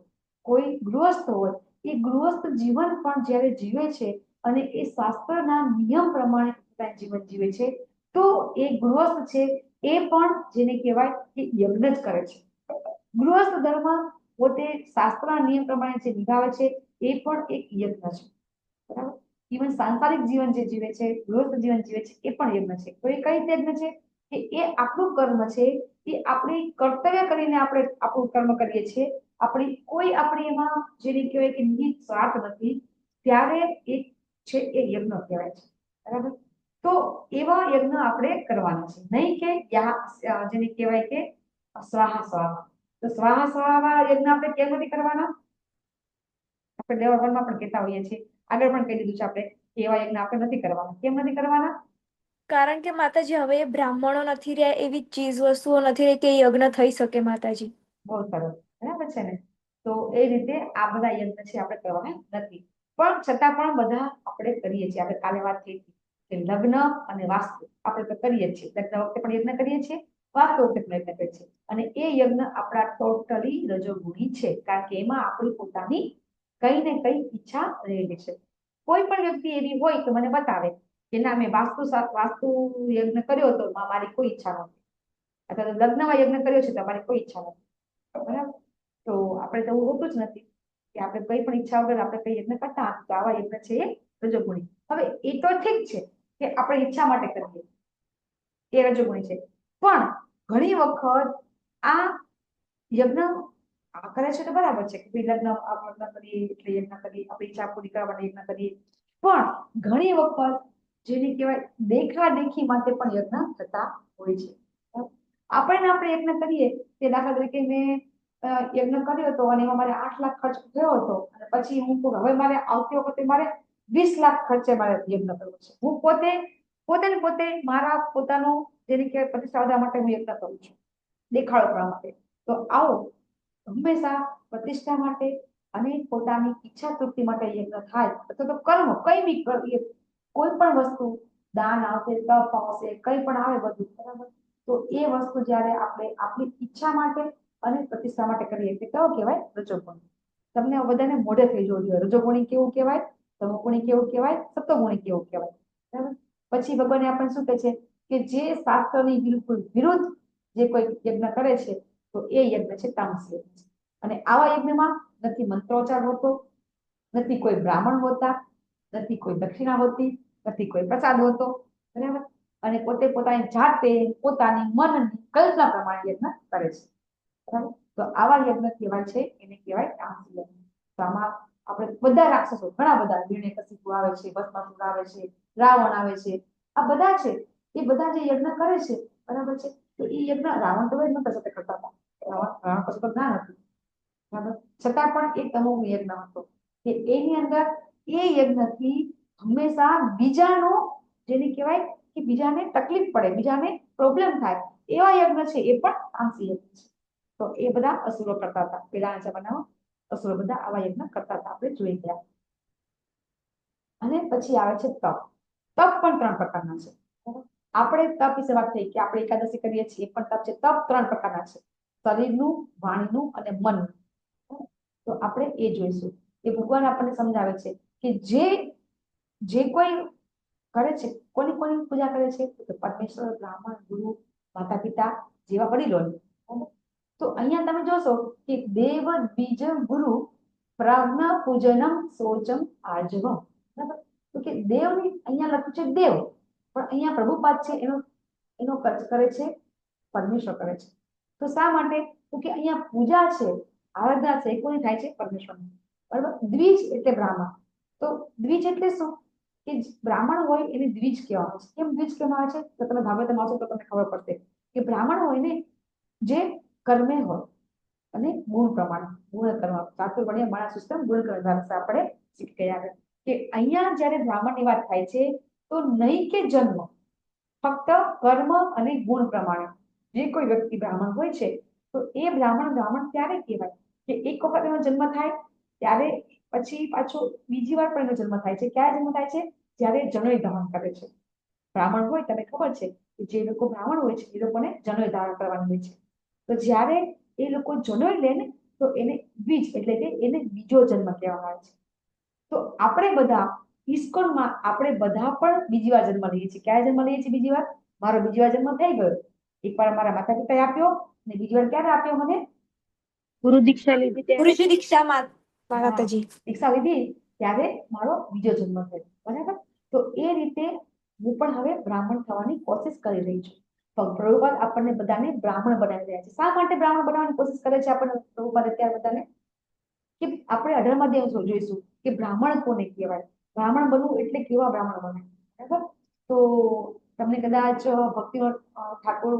કોઈ ગૃહસ્થ હોય, એ ગૃહસ્થ જીવન પણ જ્યારે જીવે છે અને એ શાસ્ત્રના નિયમ પ્રમાણે જીવન જીવે છે તો એ ગૃહસ્થ છે એ પણ જેને કહેવાય કે યજ્ઞ જ કરે છે. ગૃહસ્થ ધર્મ પોતે શાસ્ત્રના નિયમ પ્રમાણે જે નિભાવે છે એ પણ એક યજ્ઞ છે, બરાબર? ઇવન સાંસારિક જીવન જે જીવે છે, ગૃહસ્થ જીવન જીવે છે, એ પણ યજ્ઞ છે. તો એ કઈ યજ્ઞ છે કે એ આપણું કર્મ છે, એ આપણી કર્તવ્ય કરીને આપણે આપણું કર્મ કરીએ છીએ. આપણી એમાં જેને કહેવાય કે નિહિત સ્વાર્થ નથી, ત્યારે એક છે એ યજ્ઞ કહેવાય છે, બરાબર? તો એવા યજ્ઞ આપણે કરવાના છે, નહીં કે જેને કહેવાય કે સ્વાહા સ્વાહા. તો સ્વાહા સ્વાહા યજ્ઞ આપણે કેમ નથી કરવાના? આપણે લેવલ 1 માં પણ કહેતા હોઈએ છીએ, આગળ પણ કહી દીધું છે આપણે કે એવા યજ્ઞ આપણે નથી કરવાના. કેમ નથી કરવાના? કારણ કે માતાજી હવે એ બ્રાહ્મણો નથી રહ્યા, એવી ચીજ વસ્તુઓ નથી રહી કે એ યજ્ઞ થઈ શકે માતાજી. બહુ સરસ, બરાબર છે ને? તો એ રીતે આ બધા યજ્ઞ છે આપણે કરવાના નથી, પણ છતાં પણ બધા આપણે કરીએ છીએ. આપણે કાલે વાત થઈ કે લગ્ન અને વાસ્તુ આપણે તો કરીએ છીએ, લગ્ન વખતે પણ યજ્ઞ કરીએ છીએ, વાસ્તુ વખતે પણ યજ્ઞ કરીએ છીએ. અને એ યજ્ઞ આપણા ટોટલી રજોગુણી છે, કારણ કે એમાં આપણી પોતાની કઈ ને કઈ ઈચ્છા રહેલી છે. કોઈ પણ વ્યક્તિ એવી હોય તો મને બતાવે કે ના મેં વાસ્તુ યજ્ઞ કર્યો હતો, મારી કોઈ ઈચ્છા નથી, અથવા તો લગ્નમાં યજ્ઞ કર્યો છે તો મારી કોઈ ઈચ્છા નથી, બરાબર? તો આપણે તો એવું હોતું જ નથી કે આપણે કઈ પણ ઈચ્છા વગર આપણે કઈ યજ્ઞ કરતા તો આવા યજ્ઞ છે એ રજોગુણી. હવે એ તો ઠીક છે કે આપણે ઈચ્છા માટે કરીએ, એ રજોગુણી છે. પણ ઘણી વખત આ યજ્ઞ કરે છે તો બરાબર છે કે લગ્ન કરીએ એટલે યજ્ઞ કરીએ, આપણી ઈચ્છા પૂરી કરવા માટે યજ્ઞ કરીએ, પણ ઘણી વખત જેને કહેવાય દેખાદેખી માટે પણ યજ્ઞ થતા હોય છે. આપણે યજ્ઞ કરીએ તે દાખલા તરીકે મેં યજ્ઞ કર્યો હતો અને એમાં મારે 8 લાખ ખર્ચ થયો હતો અને પછી હું કહું હવે મારે આવતી વખતે મારે 20 લાખ ખર્ચે મારે યજ્ઞ કરવો છે. હું પોતે મારા પોતાનું જેને કહેવાય પ્રતિષ્ઠા વધારવા માટે હું યજ્ઞ કરું છું, દેખાડો કરવા માટે. તો આવો હંમેશા પ્રતિષ્ઠા માટે અને પોતાની ઈચ્છા તૃપ્તિ માટે યજ્ઞ થાય અથવા તો કર્મ કઈ બી કરીએ, કોઈ પણ વસ્તુ દાન આવશે, તપ આવશે, કઈ પણ આવે બધું બરાબર. તો એ વસ્તુ જ્યારે આપણે આપણી ઈચ્છા માટે અને પ્રતિષ્ઠા માટે કરીએ એટલે કેવો કહેવાય? રજોગુણી. તમને બધાને મોઢે થઈ જવું જોઈએ રજોગુણી કેવું કહેવાય, તમોગુણી કેવું કહેવાય, સત્વગુણી કેવું કહેવાય બરાબર. પછી ભગવાન આપણને શું કહે છે કે જે શાસ્ત્રની બિલકુલ વિરુદ્ધ જે કોઈ યજ્ઞ કરે છે તો એ યજ્ઞ છે તામસી યજ્ઞ છે. અને આવા યજ્ઞમાં નથી મંત્રોચ્ચાર હોતો, નથી કોઈ બ્રાહ્મણ હોતા, નથી કોઈ દક્ષિણા હોતી, નથી કોઈ પ્રસાદ હોતો બરાબર. અને પોતે પોતાની જાતે પોતાની મનની કલ્પના પ્રમાણે યજ્ઞ કરે છે બરાબર. તો આવા યજ્ઞ કહેવાય છે એને કહેવાય તામસી યજ્ઞ. તો આમાં આપણે બધા રાક્ષસો ઘણા બધા હિરણ્યકશિપુ આવે છે, ભસ્માસુર આવે છે, રાવણ આવે છે, આ બધા છે એ બધા જે યજ્ઞ કરે છે બરાબર છે. તો એ યજ્ઞ રાવણ તો યજ્ઞ સાથે કરતા હતા, રાવણ પાસે તો જ્ઞાન હતું બરાબર, છતાં પણ એ તમોગુણી યજ્ઞ હતો કે એની અંદર એ યજ્ઞથી હંમેશા બીજાનો જેને કહેવાય કે બીજાને તકલીફ પડે, બીજાને પ્રોબ્લેમ થાય એવા યજ્ઞ છે એ પણ તામસી યજ્ઞ છે. તો એ બધા અસુરો કરતા હતા, પેલાના જમાનામાં અસુરો બધા આવા યજ્ઞ કરતા હતા, આપણે જોઈ ગયા. અને પછી આવે છે તપ. તપ પણ 3 પ્રકારના છે. આપણે તપ વિશે વાત થઈ કે આપણે એકાદશી કરીએ છીએ પણ તપ છે. તપ 3 પ્રકારના છે, શરીરનું, વાણીનું અને મનનું. તો આપણે એ જોઈશું કે ભગવાન આપણને સમજાવે છે કે જે કોઈ કરે છે, કોની પૂજા કરે છે તો પરમેશ્વર, બ્રાહ્મણ, ગુરુ, માતા પિતા જેવા વડીલોની. તો અહીંયા તમે જોશો કે દેવ દ્વિજ ગુરુ પ્રાજ્ઞ પૂજનમ શૌચમ આર્જવમ બરાબર. તો કે દેવની અહીંયા લખ્યું છે દેવ, પણ અહીંયા પ્રભુપાદ છે એનો ખર્ચ કરે છે પરમેશ્વર કરે છે. તો શા માટે? તો કે અહીંયા પૂજા છે, આરાધના છે, કોની થાય છે? પરમેશ્વરની બરાબર. દ્વિજ એટલે બ્રાહ્મણ. તો દ્વિજ એટલે શું કે બ્રાહ્મણ હોય એને દ્વિજ કહેવામાં આવે છે. કેમ દ્વિજ કહેવામાં આવે છે? તો તમે ભાગવતમાં આવશો તો તમને ખબર પડશે કે બ્રાહ્મણ હોય ને જે કર્મે હોય અને ગુણ પ્રમાણે ગુણ કર્મ ચાતુર્વર્ણ્ય માણસ સિસ્ટમ ગુણ કર્મ આપણે શીખી ગયા કે અહીંયા જ્યારે બ્રાહ્મણની વાત થાય છે તો નહીં કે જન્મ, ફક્ત કર્મ અને ગુણ પ્રમાણે જે કોઈ વ્યક્તિ બ્રાહ્મણ હોય છે તો એ બ્રાહ્મણ ત્યારે કહેવાય કે એક વખત એનો જન્મ થાય ત્યારે પછી પાછો બીજી વાર પણ એનો જન્મ થાય છે. ક્યારે જન્મ થાય છે? જ્યારે જનોઈ ધારણ કરે છે. બ્રાહ્મણ હોય તમને ખબર છે કે જે લોકો બ્રાહ્મણ હોય છે એ લોકોને જનોઈ ધારણ કરવાની હોય છે. તો જ્યારે એ લોકો જનોઈ લે ને તો એને દ્વિજ એટલે કે એને બીજો જન્મ કહેવામાં આવે છે. તો આપણે બધા ઇસ્કોનમાં આપણે બધા પણ બીજી વાર જન્મ લઈએ છીએ. ક્યારે જન્મ લઈએ છીએ? બીજી વાર. મારો બીજી વાર જન્મ થઈ ગયો, એકવાર મારા માતા પિતાએ આપ્યો ને બીજી વાર ક્યારે આપ્યો મને? ગુરુ દીક્ષા લીધી ત્યારે. ગુરુજી દીક્ષામાં માતાજી દીક્ષા લીધી ત્યારે મારો બીજો જન્મ થયો બરાબર. તો એ રીતે હું પણ હવે બ્રાહ્મણ થવાની કોશિશ કરી રહી છું. પ્રભુપાદ આપણને બધાને બ્રાહ્મણ બનાવી રહ્યા છે. શા માટે બ્રાહ્મણ બનાવવાની કોશિશ કરે છે આપણને પ્રભુપાદ અત્યારે બધાને? કે આપણે 18મા અધ્યાયમાં જોઈશું કે બ્રાહ્મણ કોને કહેવાય, બ્રાહ્મણ બનવું એટલે કેવા બ્રાહ્મણ બને બરાબર. તો તમને કદાચ ભક્તિવંત ઠાકોર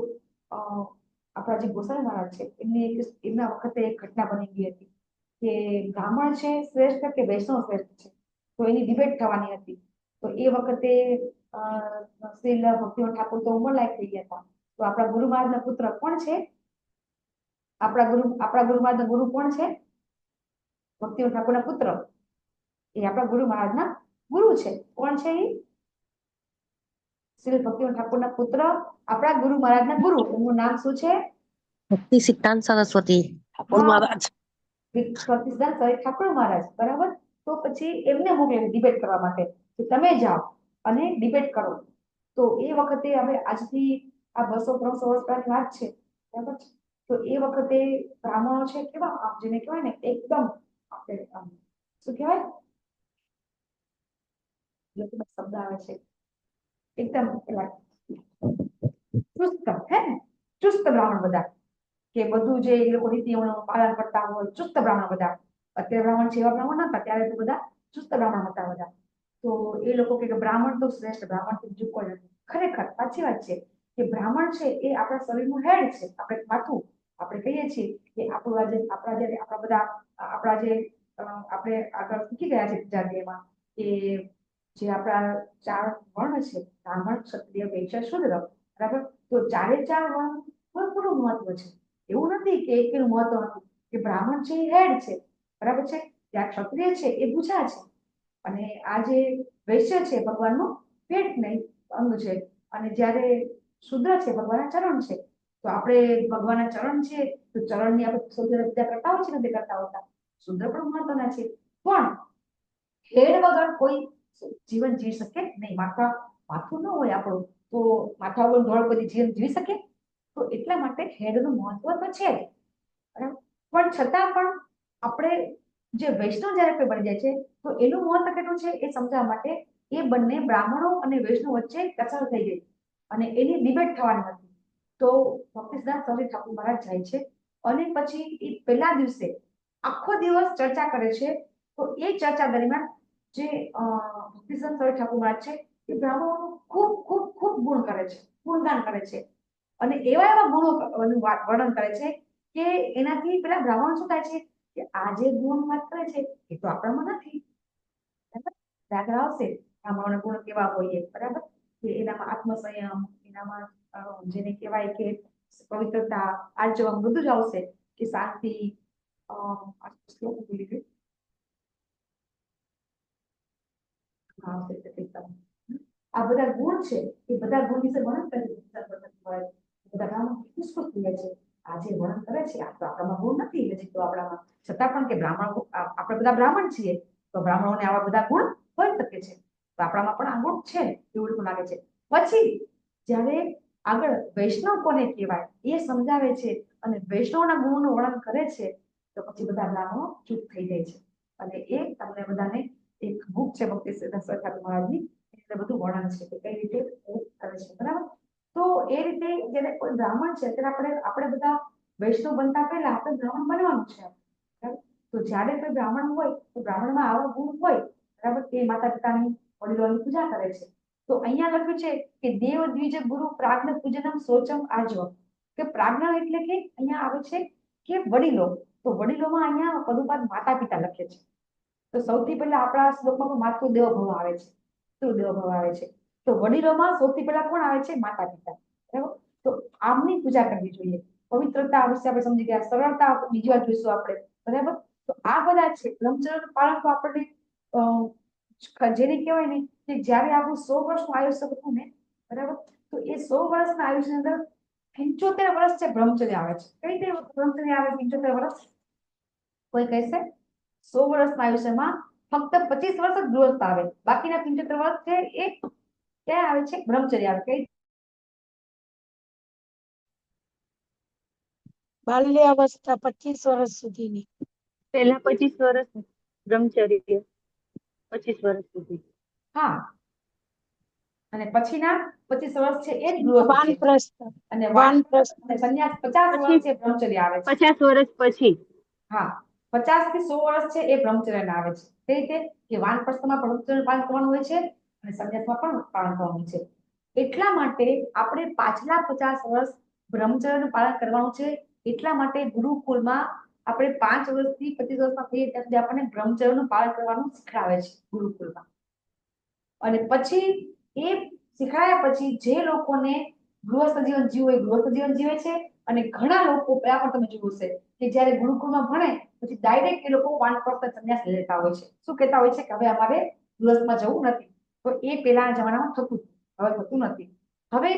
આપણા જે ગોસાઈ મહારાજ છે એમના વખતે એક ઘટના બની ગઈ હતી કે બ્રાહ્મણ છે શ્રેષ્ઠ કે વૈષ્ણવ શ્રેષ્ઠ છે, તો એની ડિબેટ થવાની હતી. તો એ વખતે શ્રી ભક્તિવંત ઠાકોર તો ઉંમરલાયક થઈ ગયા હતા. તો આપણા ગુરુ મહારાજના પુત્ર કોણ છે? આપણા ગુરુ મહારાજના ગુરુ કોણ છે? ભક્તિવંત ઠાકોરના પુત્ર એ આપણા ગુરુ મહારાજના ગુરુ છે. કોણ છે? એ શ્રી ભક્તિવંત ઠાકોરના પુત્ર આપણા ગુરુ મહારાજના ગુરુ, એમનું નામ શું છે? ભક્તિ સિદ્ધાંત સરસ્વતી ઠાકોર મહારાજ. ભક્તિ સિદ્ધાંત ઠાકોર મહારાજ બરાબર. તો પછી એમને મોકલે ડિબેટ કરવા માટે કે તમે જાઓ અને ડિબેટ કરો. તો એ વખતે હવે આજથી આ 200-300 વર્ષ પહેલાની વાત છે બરાબર. તો એ વખતે બ્રાહ્મણો છે કેવા જેને કહેવાય ને એકદમ આપણે શું કહેવાય શબ્દ આવે છે એકદમ ચુસ્ત, હે ને ચુસ્ત બ્રાહ્મણ બધા કે બધું જે એ લોકો નીતિઓનું પાલન કરતા હોય ચુસ્ત બ્રાહ્મણ બધા. અત્યારે બ્રાહ્મણ છે એવા બ્રાહ્મણ નતા, ત્યારે તો બધા ચુસ્ત બ્રાહ્મણ હતા બધા. તો તો એ લોકો કે બ્રાહ્મણ તો શ્રેષ્ઠ, બ્રાહ્મણ તો બીજું કોઈ નથી. ખરેખર સાચી વાત છે કે બ્રાહ્મણ છે એ આપણા શરીરનું હેડ છે, આપણે માથું. આપણે કહીએ છીએ કે આપણા બધા આપણા જે આપણે આગળ શીખી ગયા છે જાતિમાં કે જે આપણા 4 વર્ણ છે, બ્રાહ્મણ, ક્ષત્રિય, વૈશ્ય, શૂદ્ર, બરાબર. તો 4 વર્ણ પૂરું મહત્વ છે. એવું નથી કે એકેનું મહત્વ નથી, કે બ્રાહ્મણ છે એ હેડ છે, બરાબર છે. ત્યાં ક્ષત્રિય છે એ ભૂજા છે, અને આ જે વૈશ્ય છે ભગવાનનું પેટ નહીં અંગ છે, અને જ્યારે શુદ્ર છે ભગવાનના ચરણ છે. તો આપણે ભગવાનના ચરણ છે, તો ચરણની આપણે સૌથી પૂજા કરતા હોય છે કે નથી કરતા હોતા? શુદ્ર પણ મહત્વના છે, પણ હેડ વગર કોઈ જીવન જીવી શકે નહીં. માથું ન હોય આપણું તો માથા વગર ધોળ કોઈ જીવન જીવી શકે? તો એટલા માટે હેડનું મહત્વ તો છે જ, બરાબર. પણ છતાં પણ આપણે જે વૈષ્ણવ જયારે કોઈ બની જાય છે તો એનું મહત્વ કેટલું છે એ સમજાવવા માટે એ બંને બ્રાહ્મણો અને વૈષ્ણવ વચ્ચે કચાર થઈ ગઈ, અને એની ડિબેટ થવાની હતી. તો ભક્તિસિદ્ધાંત સ્વામી ઠાકોર મહારાજ જાય છે, અને પછી એ પહેલા દિવસે આખો દિવસ ચર્ચા કરે છે. તો એ ચર્ચા દરમિયાન જે ભક્તિસિદ્ધાંત સ્વામી ઠાકોર મહારાજ છે એ બ્રાહ્મણોનું ખૂબ ખૂબ ખૂબ ગુણ કરે છે, ગુણગાન કરે છે, અને એવા એવા ગુણોનું વર્ણન કરે છે કે એનાથી પેલા બ્રાહ્મણ શું થાય છે કે આ જે ગુણ વાત કરે છે એ તો આપણામાં નથી. બરાબર, આવશે બ્રાહ્મણોના ગુણ કેવા હોય, બરાબર, કે એનામાં આત્મસંયમ, એનામાં જેને કહેવાય કે પવિત્રતા, આર્જવમ બધું જ આવશે, કે શાંતિ, ભૂલી ગઈ. આ બધા ગુણ છે એ બધા ગુણ વિશે વર્ણન કરી બધા બ્રાહ્મણ ખુશ થઈ જાય છે. આ જે વર્ણન કરે છે આ તો આપણામાં ગુણ નથી, હજી તો આપણામાં, છતાં પણ કે બ્રાહ્મણ આપણે બધા બ્રાહ્મણ છીએ તો બ્રાહ્મણોને આવા બધા ગુણ હોઈ શકે છે, તો આપણામાં પણ આ ગુણ છે એવું એવું લાગે છે. પછી જ્યારે આગળ વૈષ્ણવ કોને કહેવાય એ સમજાવે છે અને વૈષ્ણવના ગુણોનું વર્ણન કરે છે, તો પછી બધા બ્રાહ્મણો ચૂપ થઈ જાય છે. અને એ તમને બધાને એક બુક છે ભક્તિસિદ્ધાંત સ્વામી ઠાકોર મહારાજની, એટલે બધું વર્ણન છે કે કઈ રીતે કરે છે, બરાબર. તો એ રીતે જ્યારે કોઈ બ્રાહ્મણ છે ત્યારે આપણે બધા વૈષ્ણવ બનતા પહેલા આપણે બ્રાહ્મણ બનવાનું છે, બરાબર. તો જ્યારે કોઈ બ્રાહ્મણ હોય તો બ્રાહ્મણમાં આવા ગુણ હોય, બરાબર, તે માતા પિતાની વડીલોની પૂજા કરે છે. તો અહીંયા લખ્યું છે કે દેવ દ્વિજ ગુરુ પ્રાજ્ઞ પૂજનમ શૌચમ આર્જવમ, કે પ્રાજ્ઞ એટલે કે અહીંયા આવે છે કે વડીલો. તો વડીલોમાં અહીંયા પદુપાદ માતા પિતા લખે છે. તો સૌથી પહેલા આપણા શ્લોકમાં માતૃદેવો ભવ આવે છે, પિતૃદેવો ભવ આવે છે. તો વડીલોમાં સૌથી પહેલા કોણ આવે છે? માતા પિતા, બરાબર. તો આમની પૂજા કરવી જોઈએ. પવિત્રતા વિશે આપણે સમજી ગયા, સરળતા બીજી વાર જોઈશું આપણે, બરાબર. તો આ બધા છે બ્રહ્મચર્યનું પાલન. તો આપણને જેને કહેવાય ને કે જ્યારે આપણું 100 વર્ષનું આયુષ્ય હતું ને, બરાબર, તો એ 100 વર્ષના આયુષ્યની અંદર 75 વર્ષ છે બ્રહ્મચર્ય આવે છે. કઈ રીતે બ્રહ્મચર્ય આવે 75 વર્ષ? કોઈ કહેશે 100 વર્ષના આયુષ્યમાં ફક્ત 25 વર્ષ જ ગૃહસ્થ આવે, બાકીના 75 વર્ષ છે એ ક્યાં આવે છે? બ્રહ્મચર્ય આવે. કઈ બાલ્યાવસ્થા 25 વર્ષ સુધીની. પહેલા 25 વર્ષ બ્રહ્મચર્ય, 25 વર્ષ સુધી. હા, અને પછીના 25 વર્ષ છે એ જ ગૃહસ્થ છે, વાનપ્રસ્થ, અને વાનપ્રસ્થ. અને સંન્યાસ 50 વર્ષ છે બ્રહ્મચર્ય આવે છે. 50 વર્ષ પછી. હા, 50 થી 100 વર્ષ છે એ બ્રહ્મચર્ય આવે છે. તે રીતે કે વાનપ્રસ્થમાં બ્રહ્મચર્ય પાલન કરવાનું હોય છે અને સંન્યાસમાં પણ પાલન કરવાનું છે. એટલા માટે આપણે પાછલા 50 વર્ષ બ્રહ્મચર્યનું પાલન કરવાનું છે. એટલા માટે ગુરુકુળમાં આપણે 5 વર્ષથી 25 વર્ષમાં થઈએ ત્યાં સુધી આપણને બ્રહ્મચર્યનું પાલન કરવાનું શીખવાડે છે ગુરુકુળમાં. અને પછી એ શીખવાડ્યા પછી જે લોકોને ગૃહસ્થ જીવન જીવવું હોય ગૃહસ્થ જીવન જીવે છે, અને ઘણા લોકો આ પણ તમે જોયું છે કે જ્યારે ગુરુકુળમાં ભણે પછી ડાયરેક્ટ એ લોકો વાનપ્રસ્થ સંન્યાસ લેતા હોય છે. શું કહેતા હોય છે કે હવે અમારે ગૃહસ્થમાં જવું નથી. તો એ પહેલાના જમાનામાં થતું, હવે થતું નથી. હવે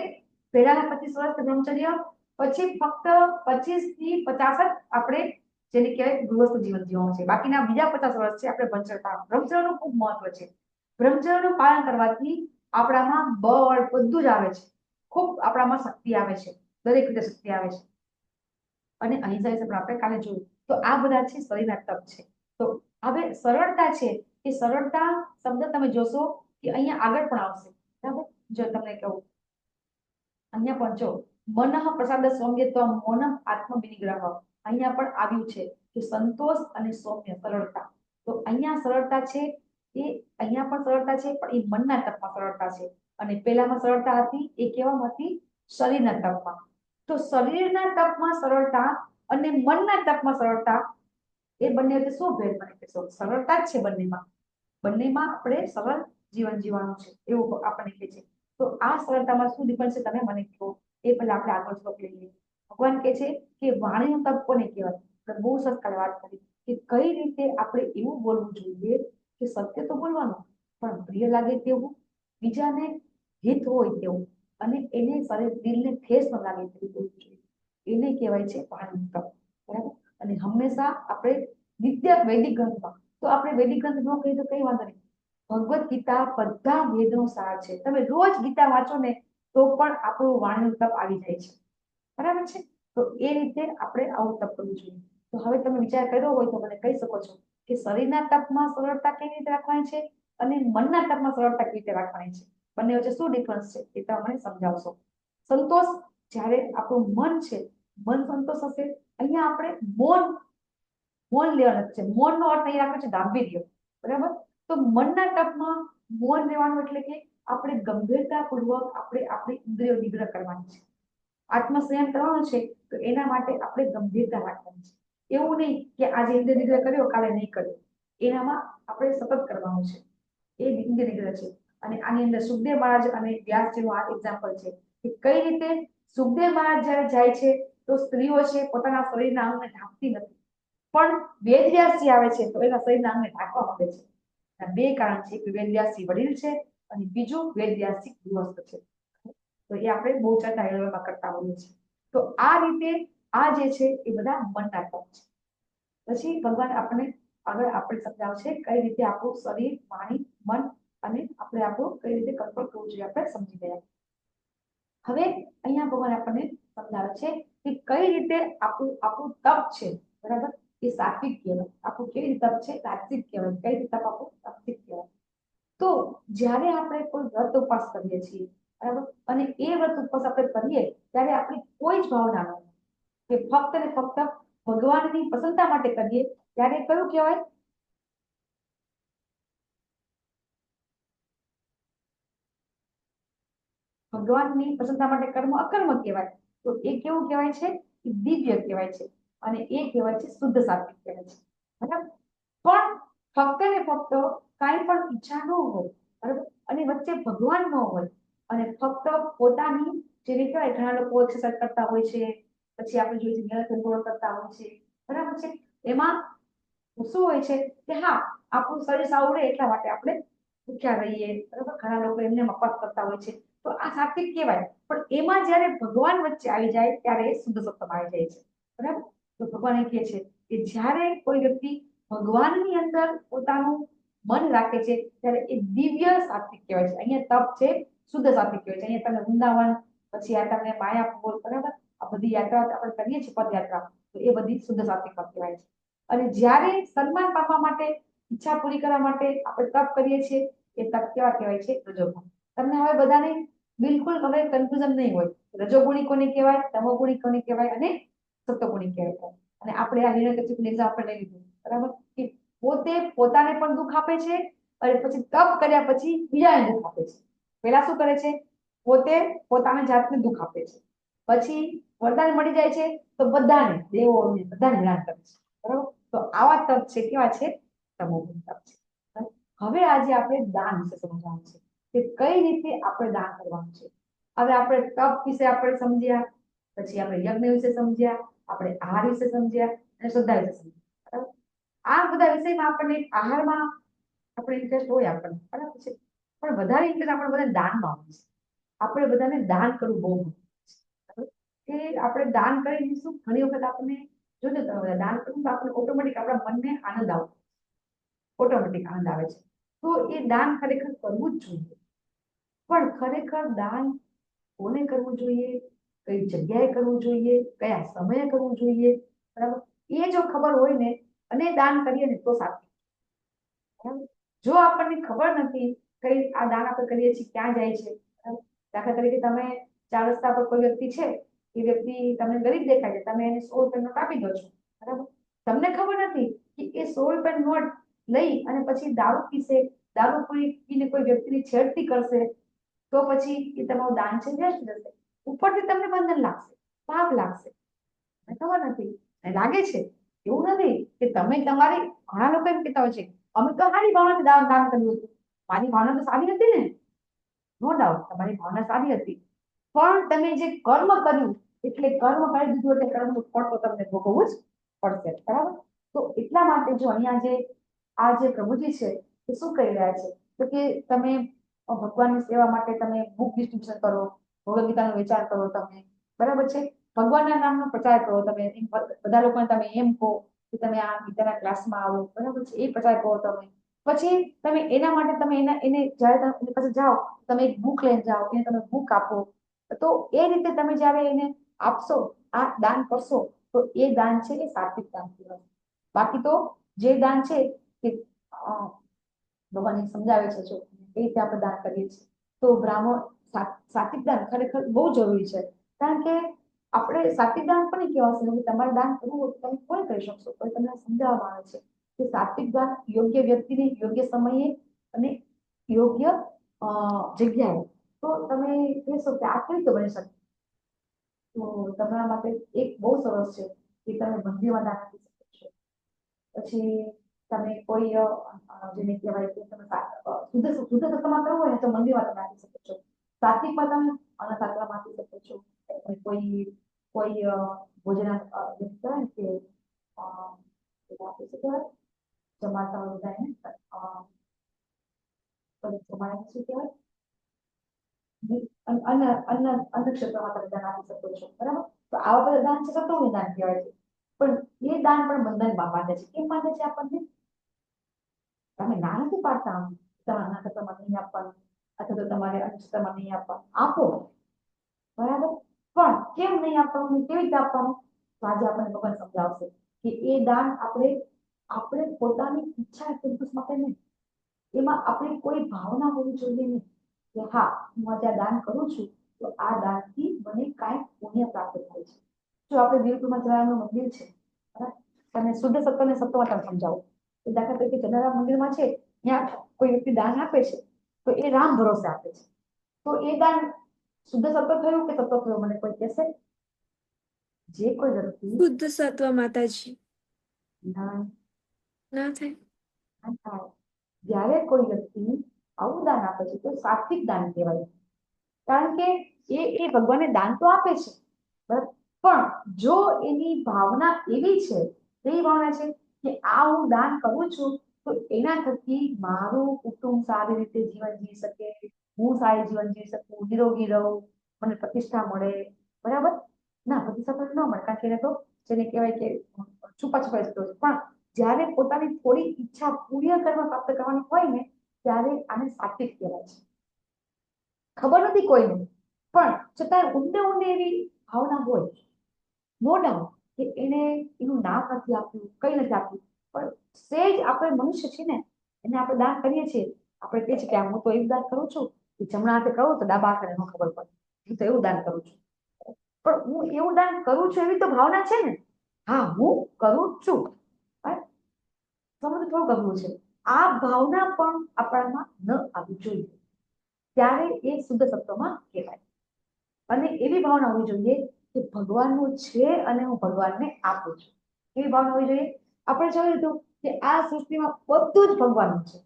પહેલાના 25 વર્ષ બ્રહ્મચર્ય, પછી ફક્ત 25 થી 50 જ આપણે જેને કહેવાય ગૃહસ્થ જીવન જીવવાનું છે. બાકીના બીજા 50 વર્ષ છે આપણે બ્રહ્મચર્યનું ખૂબ મહત્વ છે. બ્રહ્મચર્યનું પાલન કરવાથી આપણામાં બળ બધું જ આવે છે, ખૂબ આપણામાં શક્તિ આવે છે, દરેક રીતે શક્તિ આવે છે. અને અહિંસા વિશે પણ આપણે કાલે જોયું. તો આ બધા છે શરીરના તપ છે. તો હવે સરળતા છે, એ સરળતા શબ્દ તમે જોશો કે અહીંયા આગળ પણ આવશે, બરાબર. જો તમને કહું અહીંયા પણ જો મનઃ પ્રસાદ સૌમ્યત્વમ મૌનમ આત્મ વિનિગ્રહ, અહીંયા પણ આવ્યું છે કે સંતોષ અને સૌમ્ય સરળતા. તો અહીંયા સરળતા છે એ અહીંયા પણ સરળતા છે, પણ એ મનના તપમાં સરળતા છે. અને પેલામાં સરળતા હતી એ કેવામાં હતી? શરીરના તપમાં. તો શરીરના તપમાં સરળતા અને મનના તપમાં સરળતા, એ બંને વચ્ચે શું ભેદ બને? સરળતા જ છે બંનેમાં. બંનેમાં આપણે સરળ જીવન જીવવાનું છે એવું આપણને કહે છે. તો આ સરળતામાં શું ડિફરન્સ છે તમે મને કહો, એ પહેલા આપણે આગળ શ્લોક લઈએ. ભગવાન કહે છે કે વાણીનું તપ કોને કહેવાય? આપણે બહુ સરસ વાત કરી કે કઈ રીતે આપણે એવું બોલવું જોઈએ કે સત્ય તો બોલવાનું, પણ પ્રિય લાગે તેવું, બીજાને હિત હોય તેવું, અને એને શરીર દિલને ઠેસ ન લાગે તેવું બોલવું જોઈએ. એને કહેવાય છે વાણીનું તપ. બરાબર? અને હંમેશા આપણે નિત્ય વૈદિક ગ્રંથમાં, તો આપણે વૈદિક ગ્રંથ ન કહીએ તો કઈ વાંધો નહીં, ભગવદ્ ગીતા બધા વેદનો સાર છે. તમે રોજ ગીતા વાંચો ને તો પણ આપણું વાણીનું તપ આવી જાય છે. બરાબર છે? તો એ રીતે આપણે આવું તપ કરવું જોઈએ. તો હવે તમે વિચાર કર્યો હોય તો મને કહી શકો છો કે શરીરના તપમાં સરળતા કેવી રીતે રાખવાની છે અને મનના તપમાં સરળતા કેવી રીતે રાખવાની છે? બંને વચ્ચે શું ડિફરન્સ છે એ તમે મને સમજાવશો. સંતોષ, જ્યારે આપણું મન છે, મન સંતોષ હશે. અહીંયા આપણે મૌન લેવાનું છે. મૌનનો અર્થ અહીં રાખ્યો છે ગાંભીર્ય. બરાબર? તો મનના તપમાં મૌન લેવાનું એટલે કે આપણે ગંભીરતાપૂર્વક આપણે આપણી ઇન્દ્રિયો નિગ્રહ કરવાની છે. આત્મસંયમ કરવાનો છે તો એના માટે આપણે ગંભીરતા રાખવાની છે. એવું નહીં કે આજે ઇન્દ્રિય નિગ્રહ કર્યો કાલે નહીં કર્યો. એનામાં આપણે સતત કરવાનું છે. એ ઇન્દ્રિય નિગ્રહ છે. અને આની અંદર સુખદેવ મહારાજ અને વ્યાસજીનું આ એક્ઝામ્પલ છે કે કઈ રીતે સુખદેવ મહારાજ જ્યારે જાય છે તો સ્ત્રીઓ છે પોતાના શરીરના અંગને ઢાંકતી નથી, પણ વેદવ્યાસજી આવે છે તો એના શરીરના અંગને ઢાંકવા માંગે છે. બે કારણ છે કે વેદવ્યાસજી વડીલ છે અને બીજું વેદવ્યાસજી ગૃહસ્થ છે. તો એ આપણે બહુ ચર્ચા કરતા હોઈએ છીએ. તો આ રીતે આ જે છે એ બધા મનના તપ છે. પછી ભગવાન આપણે આગળ આપણે સમજાવશે કઈ રીતે આપણું શરીર, વાણી, મન અને આપણે આપણું કઈ રીતે કંટ્રોલ કરવું જોઈએ આપણે સમજી ગયા. હવે અહીંયા ભગવાન આપણને સમજાવે છે કે કઈ રીતે આપણું તપ છે, બરાબર, એ સાત્વિક કહેવાય. આપણું કેવી રીતે તપ છે? સાત્વિક કહેવાય. કઈ રીતે તપ આપણું સાત્વિક કહેવાય? તો જ્યારે આપણે કોઈ વ્રત ઉપવાસ કરીએ છીએ, બરાબર, અને એ વ્રત ઉપવાસ આપણે કરીએ ત્યારે આપણી કોઈ જ ભાવના ન હોય કે ફક્ત ને ફક્ત ભગવાનની પ્રસન્નતા માટે કરીએ, ત્યારે કયું કહેવાય? ભગવાનની પ્રસન્નતા માટે કર્મ અકર્મ કહેવાય. તો એ કેવું કહેવાય છે? એ દિવ્ય કહેવાય છે. અને એ કહેવાય છે શુદ્ધ સાત્વિક કહેવાય છે. બરાબર? પણ ફક્ત ને ફક્ત કાંઈ પણ ઈચ્છા ન હોય, બરાબર, અને વચ્ચે ભગવાન ન હોય અને ફક્ત પોતાની જેને કહેવાય ઘણા લોકો એક્સરસાઇઝ કરતા હોય છે, પછી આપણે જોઈએ મેરેથોન દોડ કરતા હોય છે, બરાબર છે, એમાં શું હોય છે કે હા આપણું શરીર સાવડે એટલા માટે આપણે ભૂખ્યા રહીએ, બરાબર, ઘણા લોકો એમને મફત કરતા હોય છે. તો આ સાત્વિક કહેવાય. પણ એમાં જ્યારે ભગવાન વચ્ચે આવી જાય ત્યારે શુદ્ધ સત્વમ આવી જાય છે. બરાબર? તો ભગવાન એ કહે છે કે જ્યારે કોઈ વ્યક્તિ ભગવાનની અંદર પોતાનું મન રાખે છે ત્યારે એ દિવ્ય સાત્વિક કહેવાય છે. અહીંયા તપ છે શુદ્ધ સાત્વિક કહેવાય છે. અહીંયા તમને વૃંદાવન, પછી આ તમને માયાપુર, બરાબર, આ બધી યાત્રા આપણે કરીએ છીએ પદયાત્રા, તો એ બધી શુદ્ધ સાત્વિક કહેવાય છે. અને જ્યારે સન્માન પામવા માટે, ઈચ્છા પૂરી કરવા માટે આપણે તપ કરીએ છીએ, એ તપ કેવા કહેવાય છે? રજોગુણ. તમને હવે બધાને બિલકુલ હવે કન્ફ્યુઝન નહીં હોય રજોગુણી કોને કહેવાય, તમોગુણી કોને કહેવાય અને સત્વગુણી કહેવાય. અને આપણે આ હિરણ્યકશિપુનું એક્ઝામ્પલ લઈ લીધું, બરાબર, કે પોતે પોતાને પણ દુઃખ આપે છે અને પછી તપ કર્યા પછી બીજાને દુઃખ આપે છે. પહેલા શું કરે છે? પોતે પોતાની જાતને દુઃખ આપે છે, પછી વરદાન મળી જાય છે તો બધાને, દેવોને બધાને હેરાન કરે છે. બરાબર? તો આવા તપ છે કેવા છે? તમોગુણી તપ છે. હવે આજે આપણે દાન વિશે સમજવાનું છે કે કઈ રીતે આપણે દાન કરવાનું છે. હવે આપણે તપ વિશે આપણે સમજ્યા, પછી આપણે યજ્ઞ વિશે સમજ્યા, આપણે આહાર વિશે સમજ્યા અને શ્રદ્ધા વિશે સમજ્યા. બરાબર? આ બધા વિષયમાં આપણને આહારમાં આપણે ઇન્ટરેસ્ટ હોય આપણને, બરાબર છે, પણ વધારે ઇન્ટરેસ્ટ આપણે બધા દાનમાં હોય છે. આપણે બધાને દાન કરવું બહુ ગમે છે. કે આપણે દાન કરી દઈશું, ઘણી વખત આપણને જોજો તમે બધા દાન કરવું તો આપણે ઓટોમેટિક આપણા મનને આનંદ આવતો, ઓટોમેટિક આનંદ આવે છે. તો એ દાન ખરેખર કરવું જ જોઈએ. પણ ખરેખર દાન કોને કરવું જોઈએ, કઈ જગ્યાએ કરવું જોઈએ, કયા સમયે કરવું જોઈએ, બરાબર, એ જો ખબર હોય ને અને દાન કરીએ ને તો સાચું. જો આપણને ખબર નથી કઈ આ દાન આપણે કરીએ છીએ ક્યાં જાય છે, દાખલા તરીકે તમે 4 રસ્તા પર કોઈ વ્યક્તિ છે, એ વ્યક્તિ તમને ગરીબ દેખાય છે, તમે એને 100 રૂપિયાનો નોટ આપી દો છો, બરાબર, તમને ખબર નથી કે એ 100 રૂપિયાનો નોટ લઈ અને પછી દારૂ પીશે, દારૂ પીને કોઈ વ્યક્તિની છેડતી કરશે તો પછી એ તમારું દાન છે વ્યર્થ જશે. ઉપરથી તમને બંધન લાગશે, પાપ લાગશે. મને ખબર નથી, મને લાગે છે એવું નથી કે તમે તમારી, ઘણા લોકો એમ કહેતા હોય છે અમે તો સારી ભાવનાથી દાન કર્યું હતું. મારી ભાવના તો સારી હતી ને, નો ડાઉટ તમારી ભાવના સારી હતી, પણ તમે જે કર્મ કર્યું એટલે કર્મ કરી દીધું એટલે કર્મનું ફળ તો તમને ભોગવવું જ પડશે. બરાબર? તો એટલા માટે જો અહીંયા જે આ જે પ્રભુજી છે એ શું કહી રહ્યા છે તો કે તમે ભગવાનની સેવા માટે તમે બુક ડિસ્ટ્રીબ્યુશન કરો, ભગવદ ગીતાનો વિચાર કરો તમે, બરાબર છે, ભગવાનના નામનો પ્રચાર કરો તમે, બધા લોકોને તમે એમ કહો કે તમે આ ગીતાના ક્લાસમાં આવો, બરાબર છે, એ પ્રચાર કરો તમે. પછી તમે એના માટે તમે એને જ્યારે તમે એની પાસે જાઓ તમે એક બુક લઈને જાઓ, એને તમે બુક આપો. તો એ રીતે તમે જ્યારે એને આપશો, આ દાન કરશો, તો એ દાન છે એ સાત્વિક દાન કહેવાય. બાકી તો જે દાન છે કે ભગવાન સમજાવે છે જો એ રીતે આપણે દાન કરીએ છીએ તો બ્રાહ્મણ સાત્વિક દાન ખરેખર બહુ જરૂરી છે. કારણ કે આપણે સાત્વિક દાન પણ કહેવાશે કે તમારે દાન કરવું હોય તો તમે કોઈ કરી શકશો, પણ તમને સમજાવવામાં આવે છે કે સાત્વિક દાન યોગ્ય વ્યક્તિને યોગ્ય સમયે અને યોગ્ય જગ્યાએ. તો તમે કહેશો કે આ કેવી રીતે બની શકે, તો તમારા માટે એક બહુ સરસ છે કે તમે મંદિરમાં દાન આપી શકો છો. પછી તમે કોઈ જેને કહેવાય કે તમે શુદ્ધ સત્તામાં કરવું હોય ને તો મંદિરમાં તમે આપી શકો છો. સાત્વિકમાં તમે અનાથ આશ્રમમાં આપી શકો છો. કોઈ ભોજન કહેવાય ને કે આપી શકો, જમાડતા હોય બધાને જમાડે શું કહેવાય, અન્ન ક્ષેત્રમાં તમે દાન આપી શકો છો. બરાબર? તો આવા બધા દાન છે સત્વનું દાન કહેવાય છે. પણ એ દાન પણ બંધનમાં બાંધે છે. કેમ બાંધે છે આપણને? તમે ના નથી પાડતા તમારા નાટકમાં નહીં આપવાનું અથવા તો તમારે અનુષ્ઠામાં નહીં આપવાનું, આપો, બરાબર, પણ કેમ નહીં આપવાનું, કેવી રીતે આપવાનું, તો આજે આપણને ભગવાન સમજાવશે કે એ દાન આપણે પોતાની ઈચ્છા સંતોષ માટે નહીં, એમાં આપણી કોઈ ભાવના હોવી જોઈએ નહીં કે હા હું આજે દાન કરું છું તો આ દાનથી મને કાંઈક પુણ્ય પ્રાપ્ત થાય છે. જો આપણે વીરપુરમાં જલારામનું મંદિર છે, બરાબર, તમે શુદ્ધ સત્વ અને સત્વમાં તમે સમજાવો. દાખલા તરીકે જલારામ મંદિરમાં છે ત્યાં કોઈ વ્યક્તિ દાન આપે છે તો એ રામ ભરોસે આપે છે. તો એ દાન શુદ્ધ સત્વ થયું કે સત્વ થયું, મને કોઈ કહેશે? જે કોઈ વ્યક્તિ શુદ્ધ સત્વ માતાજી. ના ના થાય. જ્યારે કોઈ વ્યક્તિ આવું દાન આપે છે તો સાત્વિક દાન કહેવાય. કારણ કે એ ભગવાનને દાન તો આપે છે, બરાબર, પણ જો એની ભાવના એવી છે, એવી ભાવના છે કે આ હું દાન કરું છું તો એના થકી મારું કુટુંબ સારી રીતે જીવન જીવી શકે, હું સારી જીવન જીવી શકું, નિરોગી રહું, મને પ્રતિષ્ઠા મળે, બરાબર. ના પ્રતિષ્ઠા ન મળે કારણ કે એને તો જેને કહેવાય કે છુપા જતો હોય. પણ જ્યારે પોતાની થોડી ઈચ્છા પૂર્ણ કરવા પ્રાપ્ત કરવાની હોય ને ત્યારે આને સાત્વિક કહેવાય છે. ખબર નથી કોઈને, પણ છતાં ઊંડે ઊંડે એવી ભાવના હોય, નો ડાઉટ કે એને એનું નામ નથી આપ્યું, કઈ નથી આપ્યું, પણ સેજ આપણે મનુષ્ય છીએ ને, એને આપણે દાન કરીએ છીએ, આપણે કહીએ છીએ કે હું તો એવું દાન કરું છું કે જમણા હાથે કરું તો ડાબા હાથે ન ખબર પડે, હું તો એવું દાન કરું છું. પણ હું એવું દાન કરું છું એવી તો ભાવના છે ને, હા હું કરું છું, સમજ થોડું અઘરું છે. આ ભાવના પણ આપણામાં ન આવવી જોઈએ, ત્યારે એ શુદ્ધ સત્વમાં કહેવાય. અને એવી ભાવના હોવી જોઈએ કે ભગવાનનું છે અને હું ભગવાનને આપું છું, એવી ભાવના હોવી જોઈએ. આપણે જોયું હતું કે આ સૃષ્ટિમાં બધું જ ભગવાનનું છે,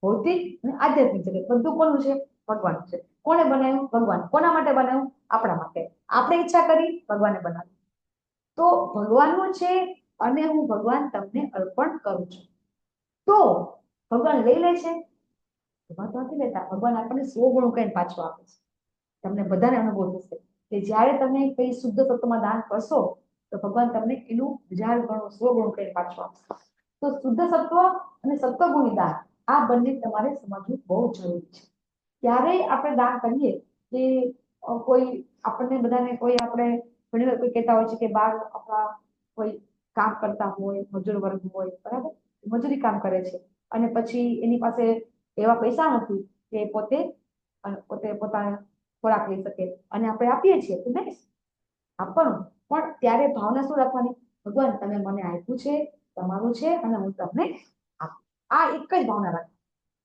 ભૌતિક અને આધ્યાત્મિક જગત બધું કોનું છે? ભગવાનનું છે. કોને બનાવ્યું? ભગવાન. કોના માટે બનાવ્યું? આપણા માટે. આપણે ઈચ્છા કરી, ભગવાને બનાવ્યું. તો ભગવાનનું છે અને હું ભગવાન તમને અર્પણ કરું છું. તો ભગવાન લઈ લે છે? ભગવાન તો નથી લેતા. ભગવાન આપણને 100 ગણું કઈ પાછું આપે છે. તમને બધાને અનુભવ થશે કે જ્યારે તમે કઈ શુદ્ધ સત્વમાં દાન કરશો તો ભગવાન તમને એનું 1000 ગણું 100 ગણું કઈ પાછું આપશે. તો શુદ્ધ સત્વ અને સત્વગુણી દાન આ બંને તમારે સમજવું બહુ જરૂરી છે. ત્યારે આપણે દાન કરીએ કે કોઈ આપણને બધાને કોઈ આપણે ઘણી વાર કોઈ કહેતા હોય છે કે બાર આપણા કોઈ કામ કરતા હોય, મજૂર વર્ગ હોય, બરાબર, મજૂરી કામ કરે છે અને પછી એની પાસે એવા પૈસા નથી કે પોતે પોતાના ખોરાક લઈ શકે અને આપણે આપીએ છીએ તો નહીં આપવાનું, પણ ત્યારે ભાવના શું રાખવાની? ભગવાન તમે મને આપ્યું છે, તમારું છે અને હું તમને આપું. આ એક જ ભાવના રાખી.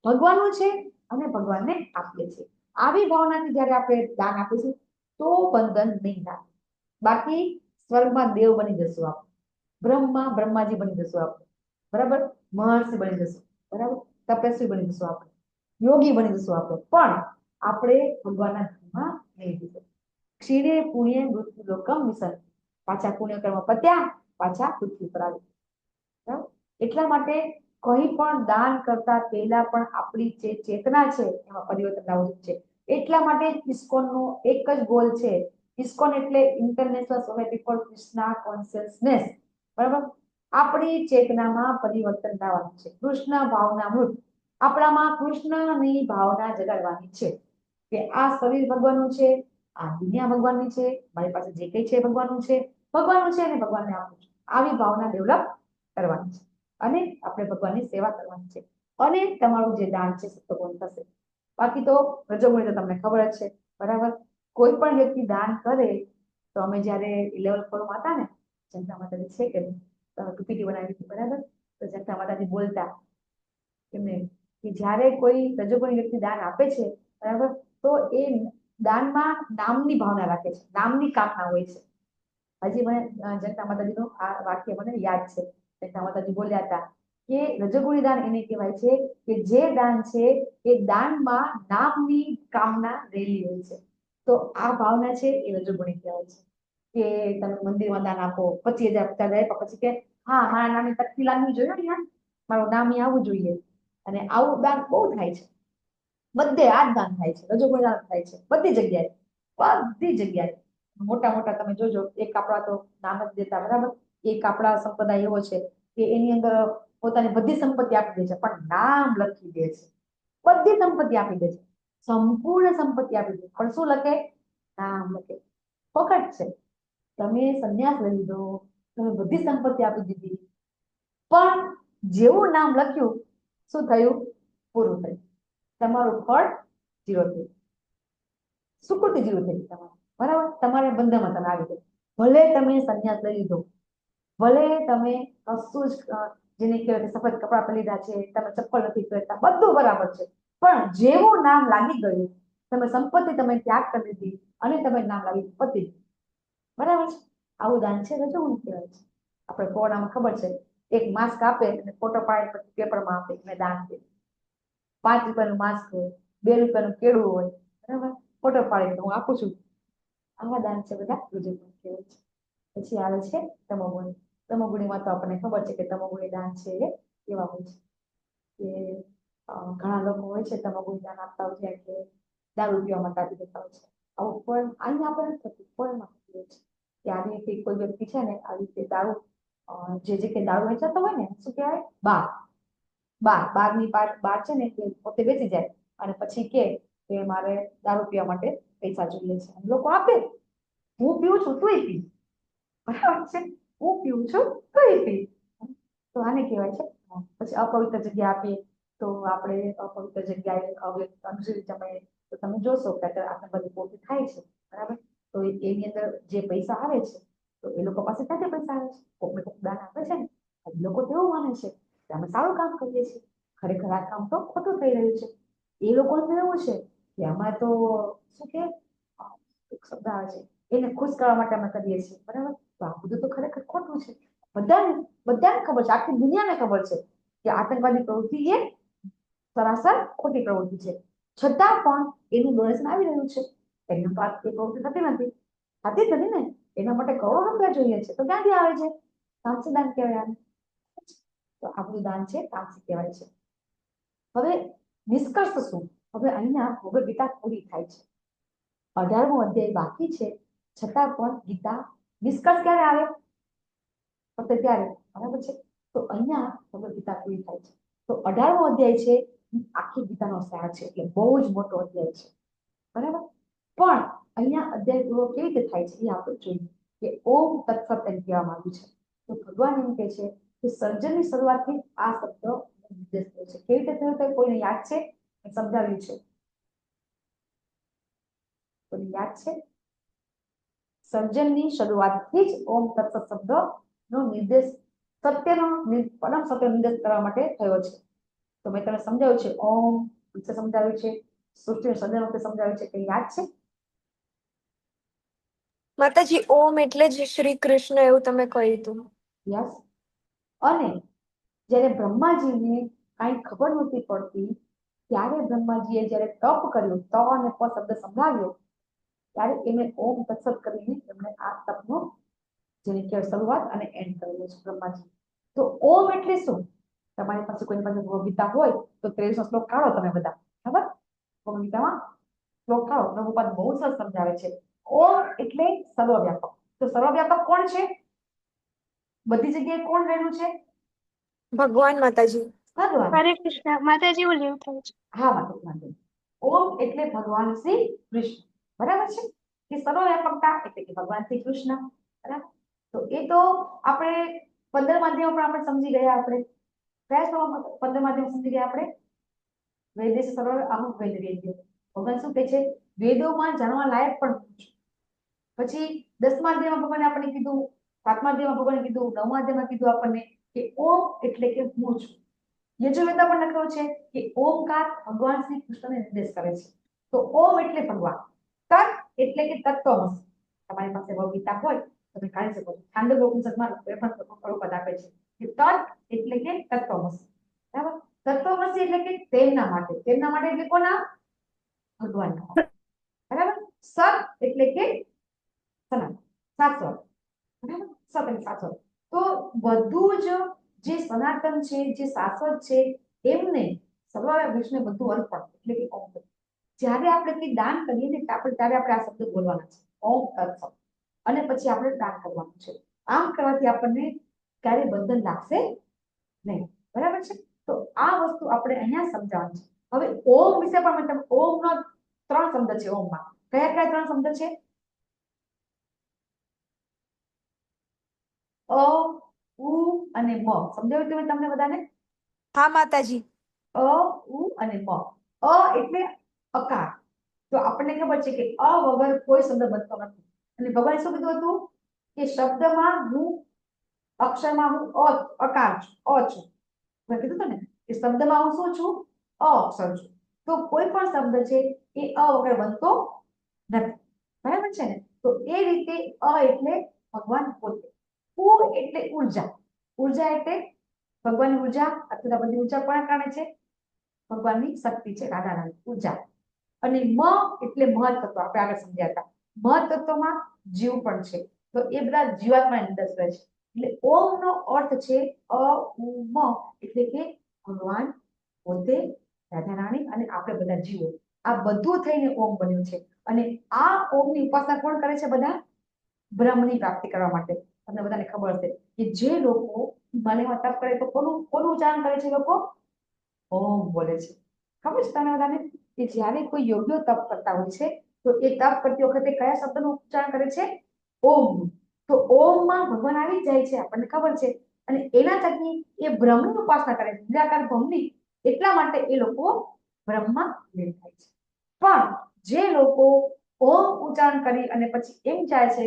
ભગવાનનું છે અને ભગવાનને આપીએ છીએ. આવી ભાવનાથી જ્યારે આપણે દાન આપીશું તો બંધન નહીં થાય. બાકી સ્વર્ગમાં દેવ બની જશું આપણે, બ્રહ્માજી બની જશું આપણે, બરાબર, મહર્ષિ બની જશું, બરાબર, તપસ્વી બની જશું આપણે, યોગી બની જશું આપણે, પણ આપણે ભગવાનના ધામમાં નહીં જશું. ક્ષીરે પુણ્ય મૃત્યુ લોકમ વિસર્જન. પાછા પુણ્ય કર્મ પત્યા, પાછા પૃથ્વી પર આવે. બરાબર? એટલા માટે કોઈ પણ દાન કરતા પહેલા પણ આપણી જે ચેતના છે એમાં પરિવર્તન લાવવું છે. એટલા માટે ઇસ્કોનનો એક જ ગોલ છે. ઇસ્કોન એટલે international society for Krishna consciousness. બરાબર, આપણી ચેતનામાં પરિવર્તન લાવવાનું છે. કૃષ્ણ ભાવનામૃત, આપણામાં કૃષ્ણની ભાવના જગાડવાની છે કે આ શરીર ભગવાનનું છે, આ દુનિયા ભગવાનની છે, મારી પાસે જે કંઈ છે ભગવાનનું છે, ભગવાનનું છે અને ભગવાનને આપવું છે. આવી ભાવના ડેવલપ કરવાની છે અને આપણે ભગવાનની સેવા કરવાની છે. અને તમારું જે દાન છે સત્વગુણ થશે. બાકી તો રજોગુણી તો તમને ખબર જ છે, બરાબર. કોઈ પણ વ્યક્તિ દાન કરે તો અમે જ્યારે 11 ફોરમાં હતા ને, જનતા માતાજી છે કે પીપીટી બનાવી હતી, બરાબર, તો જનતા માતાજી બોલતા એમને કે જ્યારે કોઈ રજોગુણી વ્યક્તિ દાન આપે છે, બરાબર, તો એ દાનમાં નામની ભાવના રાખે છે, નામની કામના હોય છે. હજી મને જનતા માતાજીનું આ વાક્ય મને યાદ છે. જનતા માતાજી બોલ્યા હતા કે રજોગુણી દાન એને કહેવાય છે કે જે દાન છે એ દાનમાં નામની કામના રહેલી હોય છે. તો આ ભાવના છે એ રજોગુણી કહેવાય છે. કે તમે મંદિરમાં દાન આપો, 25,000 50,000 આપ્યા, પછી કે હા મારા નામની તકતી લાગવી જોઈએ, અહીંયા મારું નામ અહીં આવવું જોઈએ. અને આવું દાન બહુ થાય છે, બધે આ જ દાન થાય છે, રજોગુણી દાન થાય છે બધી જગ્યાએ, બધી જગ્યાએ. મોટા મોટા તમે જોજો, એક આપણા તો નામ જ દેતા, બરાબર. એક આપણા સંપ્રદાય એવો છે કે એની અંદર પોતાની બધી સંપત્તિ આપી દે છે, પણ નામ લખી દે છે. બધી સંપત્તિ આપી દે છે, સંપૂર્ણ સંપત્તિ આપી દે, પણ શું લખે? નામ લખે. ફોકટ છે. તમે સંન્યાસ લઈ લીધો, તમે બધી સંપત્તિ આપી દીધી, પણ જેવું નામ લખ્યું શું થયું? પૂરું થયું. તમારું ફળ 0 થયું, સુકૃતિ 0 થઈ તમારે, બરાબર. તમારે બંધનમાં તમે આવી ગયો. ભલે તમે સંન્યાસ લઈ લીધો, ભલે તમે કશું જ જેને કહેવાય સફેદ કપડા પહેરી લીધા છે, તમે ચપ્પલ નથી પહેરતા, બધું બરાબર છે, પણ જેવું નામ લાગી ગયું, તમે સંપત્તિ તમે ત્યાગ કરી દીધી અને તમે નામ લાગી પતિ, બરાબર છે. આવું દાન છે રજોગુણી કહેવાય છે. આપણે કોરોનામાં ખબર છે, એક માસ્ક આપે અને ફોટો પાડી પછી પેપરમાં આપે મેં દાન કર્યું. 5 રૂપિયાનું માસ્ક હોય, 2 રૂપિયાનું કેળું હોય, બરાબર, ફોટો પાડીને હું આપું છું. આવા દાન છે બધા રજોગુણી કહેવાય છે. પછી આવે છે તમોગુણી. તમોગુણીમાં તો આપણને ખબર છે કે તમોગુણી દાન છે એ કેવા હોય છે કે ઘણા લોકો હોય છે તમોગુણી દાન આપતા હોય છે કે દારૂ પીવા માટે આપી દેતા હોય છે. આવું પણ અહીંયા આપણે નથી થતું, ફળમાં થતું હોય છે કે આવી રીતે કોઈ વ્યક્તિ છે ને આવી રીતે દારૂ જે કે દારૂ વેચાતો હોય ને, શું કહેવાય, બારની બાર છે ને એ પોતે બેસી જાય અને પછી કે મારે દારૂ પીવા માટે પૈસા જોઈએ છે. લોકો આપે, હું પીવું છું તુંય પી, બરાબર છે, હું પીવું છું તુંય પી. તો આને કહેવાય છે. પછી અપવિત્ર જગ્યા આપીએ તો આપણે અપવિત્ર જગ્યાએ અનુસરી જમાઈએ તો તમે જોશો કે આપણે બધી પોતી થાય છે, બરાબર. તો એની અંદર જે પૈસા આવે છે તો એ લોકો પાસે ક્યાંથી પૈસા આવે છે? કોકને કોક દાન આપે છે ને. લોકો તો એવું માને છે કે અમે સારું કામ કરીએ છીએ, ખરેખર આ કામ તો ખોટું થઈ રહ્યું છે. એ લોકોનું એવું છે કે આમાં તો શું કે શબ્દ આવે છે, એને ખુશ કરવા માટે અમે કરીએ છીએ, બરાબર. તો આ બધું તો ખરેખર ખોટું છે. બધાને ખબર છે, આખી દુનિયાને ખબર છે કે આતંકવાદી પ્રવૃત્તિ એ સરાસર ખોટી પ્રવૃત્તિ છે. છતાં પણ એનું ડોનેશન આવી રહ્યું છે. એમનું વાત એ પ્રવૃત્તિ થતી નથી ને, એના માટે કરોડો રૂપિયા જોઈએ છે, તો ક્યાંથી આવે છે? તામસી દાન કહેવાય આને. તો આ બધું દાન છે, તામસી કહેવાય છે. હવે નિષ્કર્ષ શું? હવે અહીંયા ભગવદ ગીતા પૂરી થાય છે, 18મો અધ્યાય બાકી છે, છતાં પણ ગીતા નિષ્કર્ષ ક્યારે આવે? ફક્ત ત્યારે, બરાબર છે. તો અહીંયા ભગવદ ગીતા પૂરી થાય છે. તો 18મો અધ્યાય છે આખી ગીતાનો સાર છે, એટલે બહુ જ મોટો અધ્યાય છે, બરાબર. પણ અહીંયા અધ્યાય પૂરો કેવી રીતે થાય છે એ આપણે જોઈએ કે ઓમ તત્સત એમ કહેવામાં આવ્યું છે. તો ભગવાન એમ કહે છે કે સર્જનની શરૂઆતથી આ શબ્દ નિર્દેશ થયો છે. કેવી રીતે થયો તો કોઈને યાદ છે? મેં સમજાવ્યું છે, કોઈને યાદ છે? સર્જનની શરૂઆતથી જ ઓમ તત્સત શબ્દનો નિર્દેશ સત્યનો પરમ સત્ય નિર્દેશ કરવા માટે થયો છે. તો મેં તમને સમજાવ્યું છે ઓમ વિશે સમજાવ્યું છે, સૃષ્ટિ સર્જન વખતે સમજાવ્યું છે, કઈ યાદ છે? માતાજી ઓમ એટલે જ શ્રી કૃષ્ણ એવું તમે કહ્યું હતું. યસ. અને જ્યારે બ્રહ્માજીને કાંઈ ખબર નહોતી પડતી ત્યારે બ્રહ્માજીએ જ્યારે તપ કર્યું, ત અને પ શબ્દ સંભળાવ્યો ત્યારે એમણે ઓમ તત્સત કરીને એમણે આ તપનો જેની કે શરૂઆત અને એન્ડ કરેલો છે બ્રહ્માજી. તો ઓમ એટલે શું? તમારી પાસે કોઈની પાસે ભગવદ ગીતા હોય તો 23 શ્લોક કાઢો તમે બધા, ખબર? ભગવદ ગીતામાં શ્લોક કાઢો, પ્રભુપાદ બહુ સરસ સમજાવે છે. ઓમ એટલે સર્વવ્યાપક. તો સર્વવ્યાપક કોણ છે? બધી જગ્યાએ કોણ રહેલું છે? ભગવાન માતાજી. ભગવાન. હરે કૃષ્ણ માતાજી બોલ્યું થાય છે. હા માતાજી. ઓમ એટલે ભગવાન શ્રી કૃષ્ણ, બરાબર છે? કે સર્વવ્યાપકતા એટલે કે ભગવાન શ્રી કૃષ્ણ, બરાબર? તો એ તો આપણે 15 માધ્યમો પણ આપણે સમજી ગયા. આપણે કયા શ્લોકમાં 15 માધ્યમ સમજી ગયા આપણે? વેદેશ સર્વ અહમ વેદ વેદ્ય. ભગવાન શું કહે છે? વેદોમાં જાણવા લાયક પણ છું. પછી 10મા અધ્યાયમાં ભગવાને આપણને કીધું, 7મા અધ્યાયમાં ભગવાને કીધું, 9મા અધ્યાયમાં કીધું આપણને કે ઓમ એટલે કે હું છું. યજુર્વેદમાં પણ લખ્યું છે કે ઓમકાર ભગવાન શ્રી કૃષ્ણને નિર્દેશ કરે છે. તો ઓમ એટલે ભગવાન, તત્ એટલે કે તત્વમસી. તમારી પાસે ભગવદ ગીતા હોય તો તમે કાઢી શકો છો. છાંદોગ્ય ઉપનિષદમાં એ પણ પદ આપે છે કે તત્ એટલે કે તત્વમસી, બરાબર? તત્વમસી એટલે કે તેમના માટે એટલે કોના? ભગવાનના માટે, બરાબર? સત એટલે કે સનાતન, શાશ્વત, બરાબર? સત એટલે શાશ્વત. તો બધું જ જે સનાતન છે, જે શાશ્વત છે, એમને સર્વવ્યાપક વિષ્ણુ બધું અર્પણ એટલે કે ઓમ. જ્યારે આપણે કંઈ દાન કરીએ ને ત્યારે આપણે આ શબ્દ બોલવાના છે, ઓમ તત્સત. અને પછી આપણે દાન કરવાનું છે. આમ કરવાથી આપણને ક્યારે બંધન લાગશે નહીં, બરાબર છે? તો આ વસ્તુ આપણે અહીંયા સમજાવવાની છે. હવે ઓમ વિશે પણ મતલબ ઓમનો 3 શબ્દ છે. ઓમમાં કયા કયા 3 શબ્દ છે? અ, ઉ અને મ. સમજાવ્યું તમે તમને બધાને? હા માતાજી. અ, ઉ અને મ. અ એટલે અકાર. તો આપણને ખબર છે કે અ વગર કોઈ શબ્દ બનતો નથી. અને ભગવાને શું કીધું હતું કે શબ્દમાં હું, અક્ષરમાં હું અકાર છું, અ છું. મેં કીધું હતું ને કે શબ્દમાં હું શું છું? અ અક્ષર છું. તો કોઈ પણ શબ્દ છે એ અ વગર બનતો નથી, બરાબર છે ને? તો એ રીતે અ એટલે ભગવાન પોતે. ઉ એટલે ઉર્જા. ઉર્જા એટલે ભગવાનની ઉર્જા, અથવા બધી ઉર્જા કોના કારણે છે? ભગવાનની શક્તિ છે, રાધારાણી ઉર્જા. અને મ એટલે મહત્તત્વ. આપણે આગળ સમજ્યા હતા. મહત્તત્વમાં જીવ પણ છે. તો એ બધા જીવાત્માની અંદર છે. એટલે ઓમ નો અર્થ છે અ ઉ મ એટલે કે ભગવાન પોતે, રાધારાણી અને આપણે બધા જીવો. આ બધું થઈને ઓમ બન્યું છે. અને આ ઓમની ઉપાસના કોણ કરે છે? બધા બ્રહ્મની પ્રાપ્તિ કરવા માટે. તમને બધાને ખબર હશે કે જે લોકો હિમાલયમાં તપ કરે તો કોનું ઉચ્ચારણ કરે છે? લોકો ઓમ બોલે છે. ખબર છે તમને બધાને કે જ્યારે કોઈ યોગ્ય તપ કરતા હોય છે તો એ તપ કરતી વખતે કયા શબ્દનું ઉચ્ચારણ કરે છે? ઓમ. તો ઓમમાં ભગવાન આવી જાય છે, આપણને ખબર છે. અને એના થકી એ બ્રહ્મની ઉપાસના કરે છે, નિરાકાર બ્રહ્મની. એટલા માટે એ લોકો બ્રહ્મમાં લીન થાય છે. પણ જે લોકો ઓમ ઉચ્ચારણ કરી અને પછી એમ જાય છે,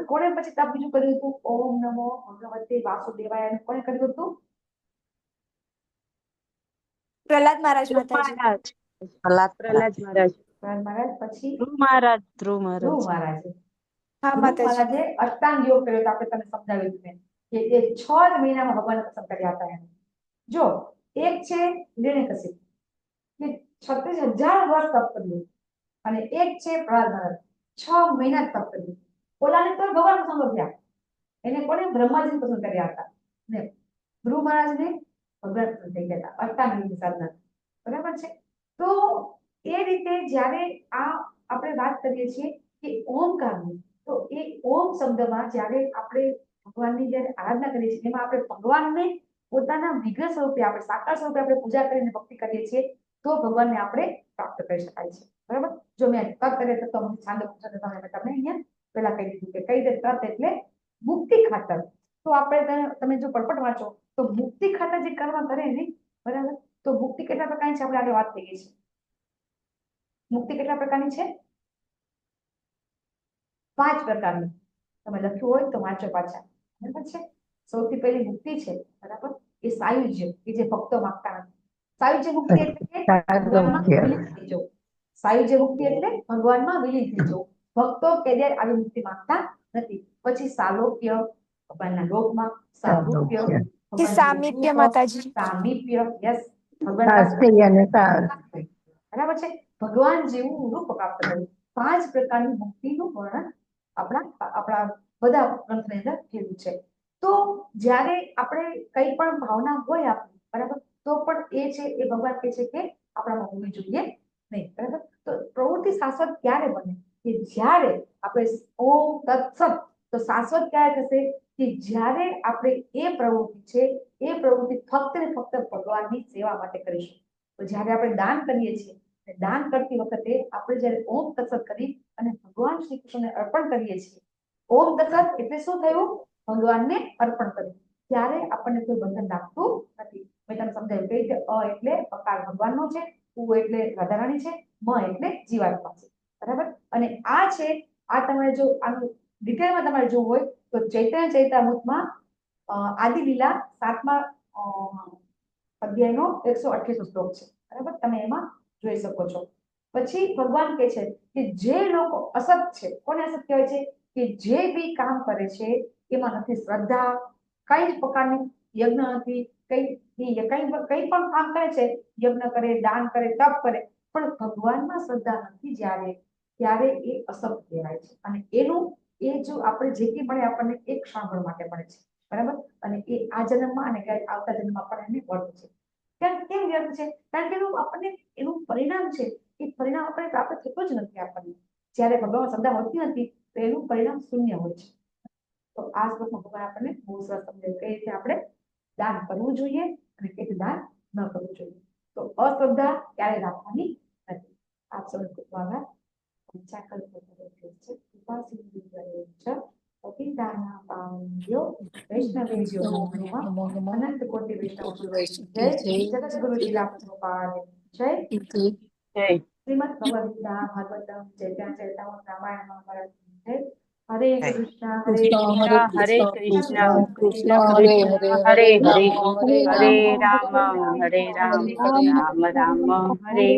કોણે પછી તપ બીજું કર્યું હતું? ઓમ નમો ભગવતે વાસુદેવાય. કોણે કર્યું હતું? પ્રહલાદ મહારાજ ધ્રુવ માતાજી. મહારાજ. પ્રહલાદ મહારાજ. મહારાજ પછી ધ્રુવ મહારાજ. ધ્રુવ મહારાજે. હા ધ્રુવ માતાજી. મહારાજે અષ્ટાંગ યોગ કર્યો. આપણે તમને સમજાવ્યું હતું કે એ 6 જ મહિનામાં ભગવાનને પસંદ કર્યા હતા. એને જો એક છે હિરણ્યકશિપુ કે 36,000 વર્ષ તપ કર્યું. અને એક છે પ્રહલાદ મહારાજ 6 મહિના તપ કર્યું. ઓલાને તો ભગવાન પસંદ થયા. એને કોને? બ્રહ્માજી પસંદ કર્યા હતા. ને ધ્રુવ મહારાજને ભગવાન પસંદ થઈ ગયા હતા અષ્ટાંગ યોગની સાધના, બરાબર છે? તો એ રીતે જ્યારે આ આપણે વાત કરીએ છીએ કે ઓમકારની, તો એ ઓમ શબ્દમાં જ્યારે આપણે ભગવાનની જ્યારે આરાધના કરીએ છીએ એમાં આપણે ભગવાનને પોતાના વિગ્રહ સ્વરૂપે, આપણે સાકાર સ્વરૂપે આપણે પૂજા કરીને ભક્તિ કરીએ છીએ તો ભગવાનને આપણે પ્રાપ્ત કરી શકાય છે, બરાબર? જો મેં તપ કરે તો છાંદોગ્ય તમને અહીંયા પેલા કહી દીધું કે કઈ રીતે તપ એટલે મુક્તિ ખાતર. તો આપણે તમે જો પળપટ વાંચો તો મુક્તિ ખાતર જે કર્મ કરે ને, બરાબર? તો મુક્તિ કેટલા પ્રકારની છે? આપણે આગળ વાત થઈ ગઈ છે. મુક્તિ કેટલા પ્રકારની છે? 5 પ્રકારની. તમે લખ્યું હોય તો વાંચો પાછા, બરાબર છે? સૌથી પહેલી મુક્તિ છે, બરાબર? એ સાયુજ્ય કે જે ભક્તો માંગતા નથી. સાયુજ્ય મુક્તિ એટલે કે ભગવાનમાં વિલીન થઈ જવું. સાયુજ્ય મુક્તિ એટલે ભગવાનમાં વિલીન થઈ જવું. ભક્તો કેદિયાર આવી મુક્તિ માંગતા નથી. પછી સાલોક્ય, ભગવાનના લોકમાં, સારૂપ્ય, ભગવાનના સામીપ્ય રૂપ, માતાજી. સામીપ્ય, યસ, બરાબર છે. ભગવાન જેવું રૂપ પ્રાપ્ત કરવું. 5 પ્રકારની મુક્તિનું વર્ણન આપણા બધા ગ્રંથની અંદર કીધું છે. તો જ્યારે આપણે કઈ પણ ભાવના હોય આપણી, બરાબર, તો પણ એ છે એ ભગવાન કહે છે કે આપણામાં હોવી જોઈએ નહીં, બરાબર. તો પ્રવૃત્તિ શાશ્વત ક્યારે બને? કે જ્યારે આપણે ઓમ તત્સત, તો શાશ્વત ક્યારે થશે? કે જ્યારે આપણે એ પ્રવૃત્તિ છે એ પ્રવૃત્તિ ફક્ત ને ફક્ત ભગવાનની સેવા માટે કરીશું. તો જ્યારે આપણે દાન કરીએ છીએ, દાન કરતી વખતે આપણે જ્યારે ઓમ તત્સત કરી અને ભગવાન શ્રી કૃષ્ણને અર્પણ કરીએ છીએ, ઓમ તત્સત એટલે શું થયું? ભગવાનને અર્પણ કર્યું. ત્યારે આપણને કોઈ બંધન લાગતું નથી. મેં તમને સમજાવ્યું કે રીતે અ એટલે અકાર ભગવાનનો છે, ઉ એટલે રાધારાણી છે, મ એટલે જીવાત્મા છે, બરાબર. અને આ છે, આ તમારે જો આનું ડિટેલમાં તમારે જોવું હોય તો ચૈતન્ય ચરિતામૃતમાં આદિ લીલા 7મા અધ્યાયનો 128 શ્લોક છે, બરાબર. તમે એમાં જોઈ શકો છો. પછી ભગવાન કહે છે કે જે લોકો અસત છે, કોને અસત કહેવાય છે? કે જે બી કામ કરે છે એમાં નથી શ્રદ્ધા, કઈ જ પ્રકારની યજ્ઞ નથી, કઈ પણ કામ કરે છે, યજ્ઞ કરે, દાન કરે, તપ કરે, પણ ભગવાનમાં શ્રદ્ધા નથી જ્યારે, ત્યારે એ અસત કહેવાય છે. અને એનું એ જો આપણે જેટલી મળે આપણને એક ક્ષણ માટે મળે છે, બરાબર. અને એ આ જન્મમાં અને આવતા જન્મમાં પણ એને વર્ત છે. કેમ વ્યર્થ છે? કારણ કે આપણને એનું પરિણામ છે, એ પરિણામ આપણે પ્રાપ્ત થતું જ નથી. આપણને જ્યારે ભગવાન શ્રદ્ધા હોતી નથી તો એનું પરિણામ શૂન્ય હોય છે. તો આ શ્લોકમાં ભગવાન આપણને બહુ સરસ સમજાવ્યું કઈ રીતે આપણે દાન કરવું જોઈએ અને કઈ રીતે દાન ન કરવું જોઈએ. તો અશ્રદ્ધા ક્યારે રાખવાની નથી. આપ સૌને ખૂબ આભાર. અનંત કોટી વૈષ્ણવ જય જગદગુરુ શિલા પ્રભુપાદ જય શ્રીમદ ભગવદ ગીતા ભાગવતમ ચૈતન્ય ચરિતામૃત રામાયણ મહાભારત જય. હરે કૃષ્ણ હરે હરે કૃષ્ણ કૃષ્ણ હરે હરે રામ હરે રામ રામ રામ હરે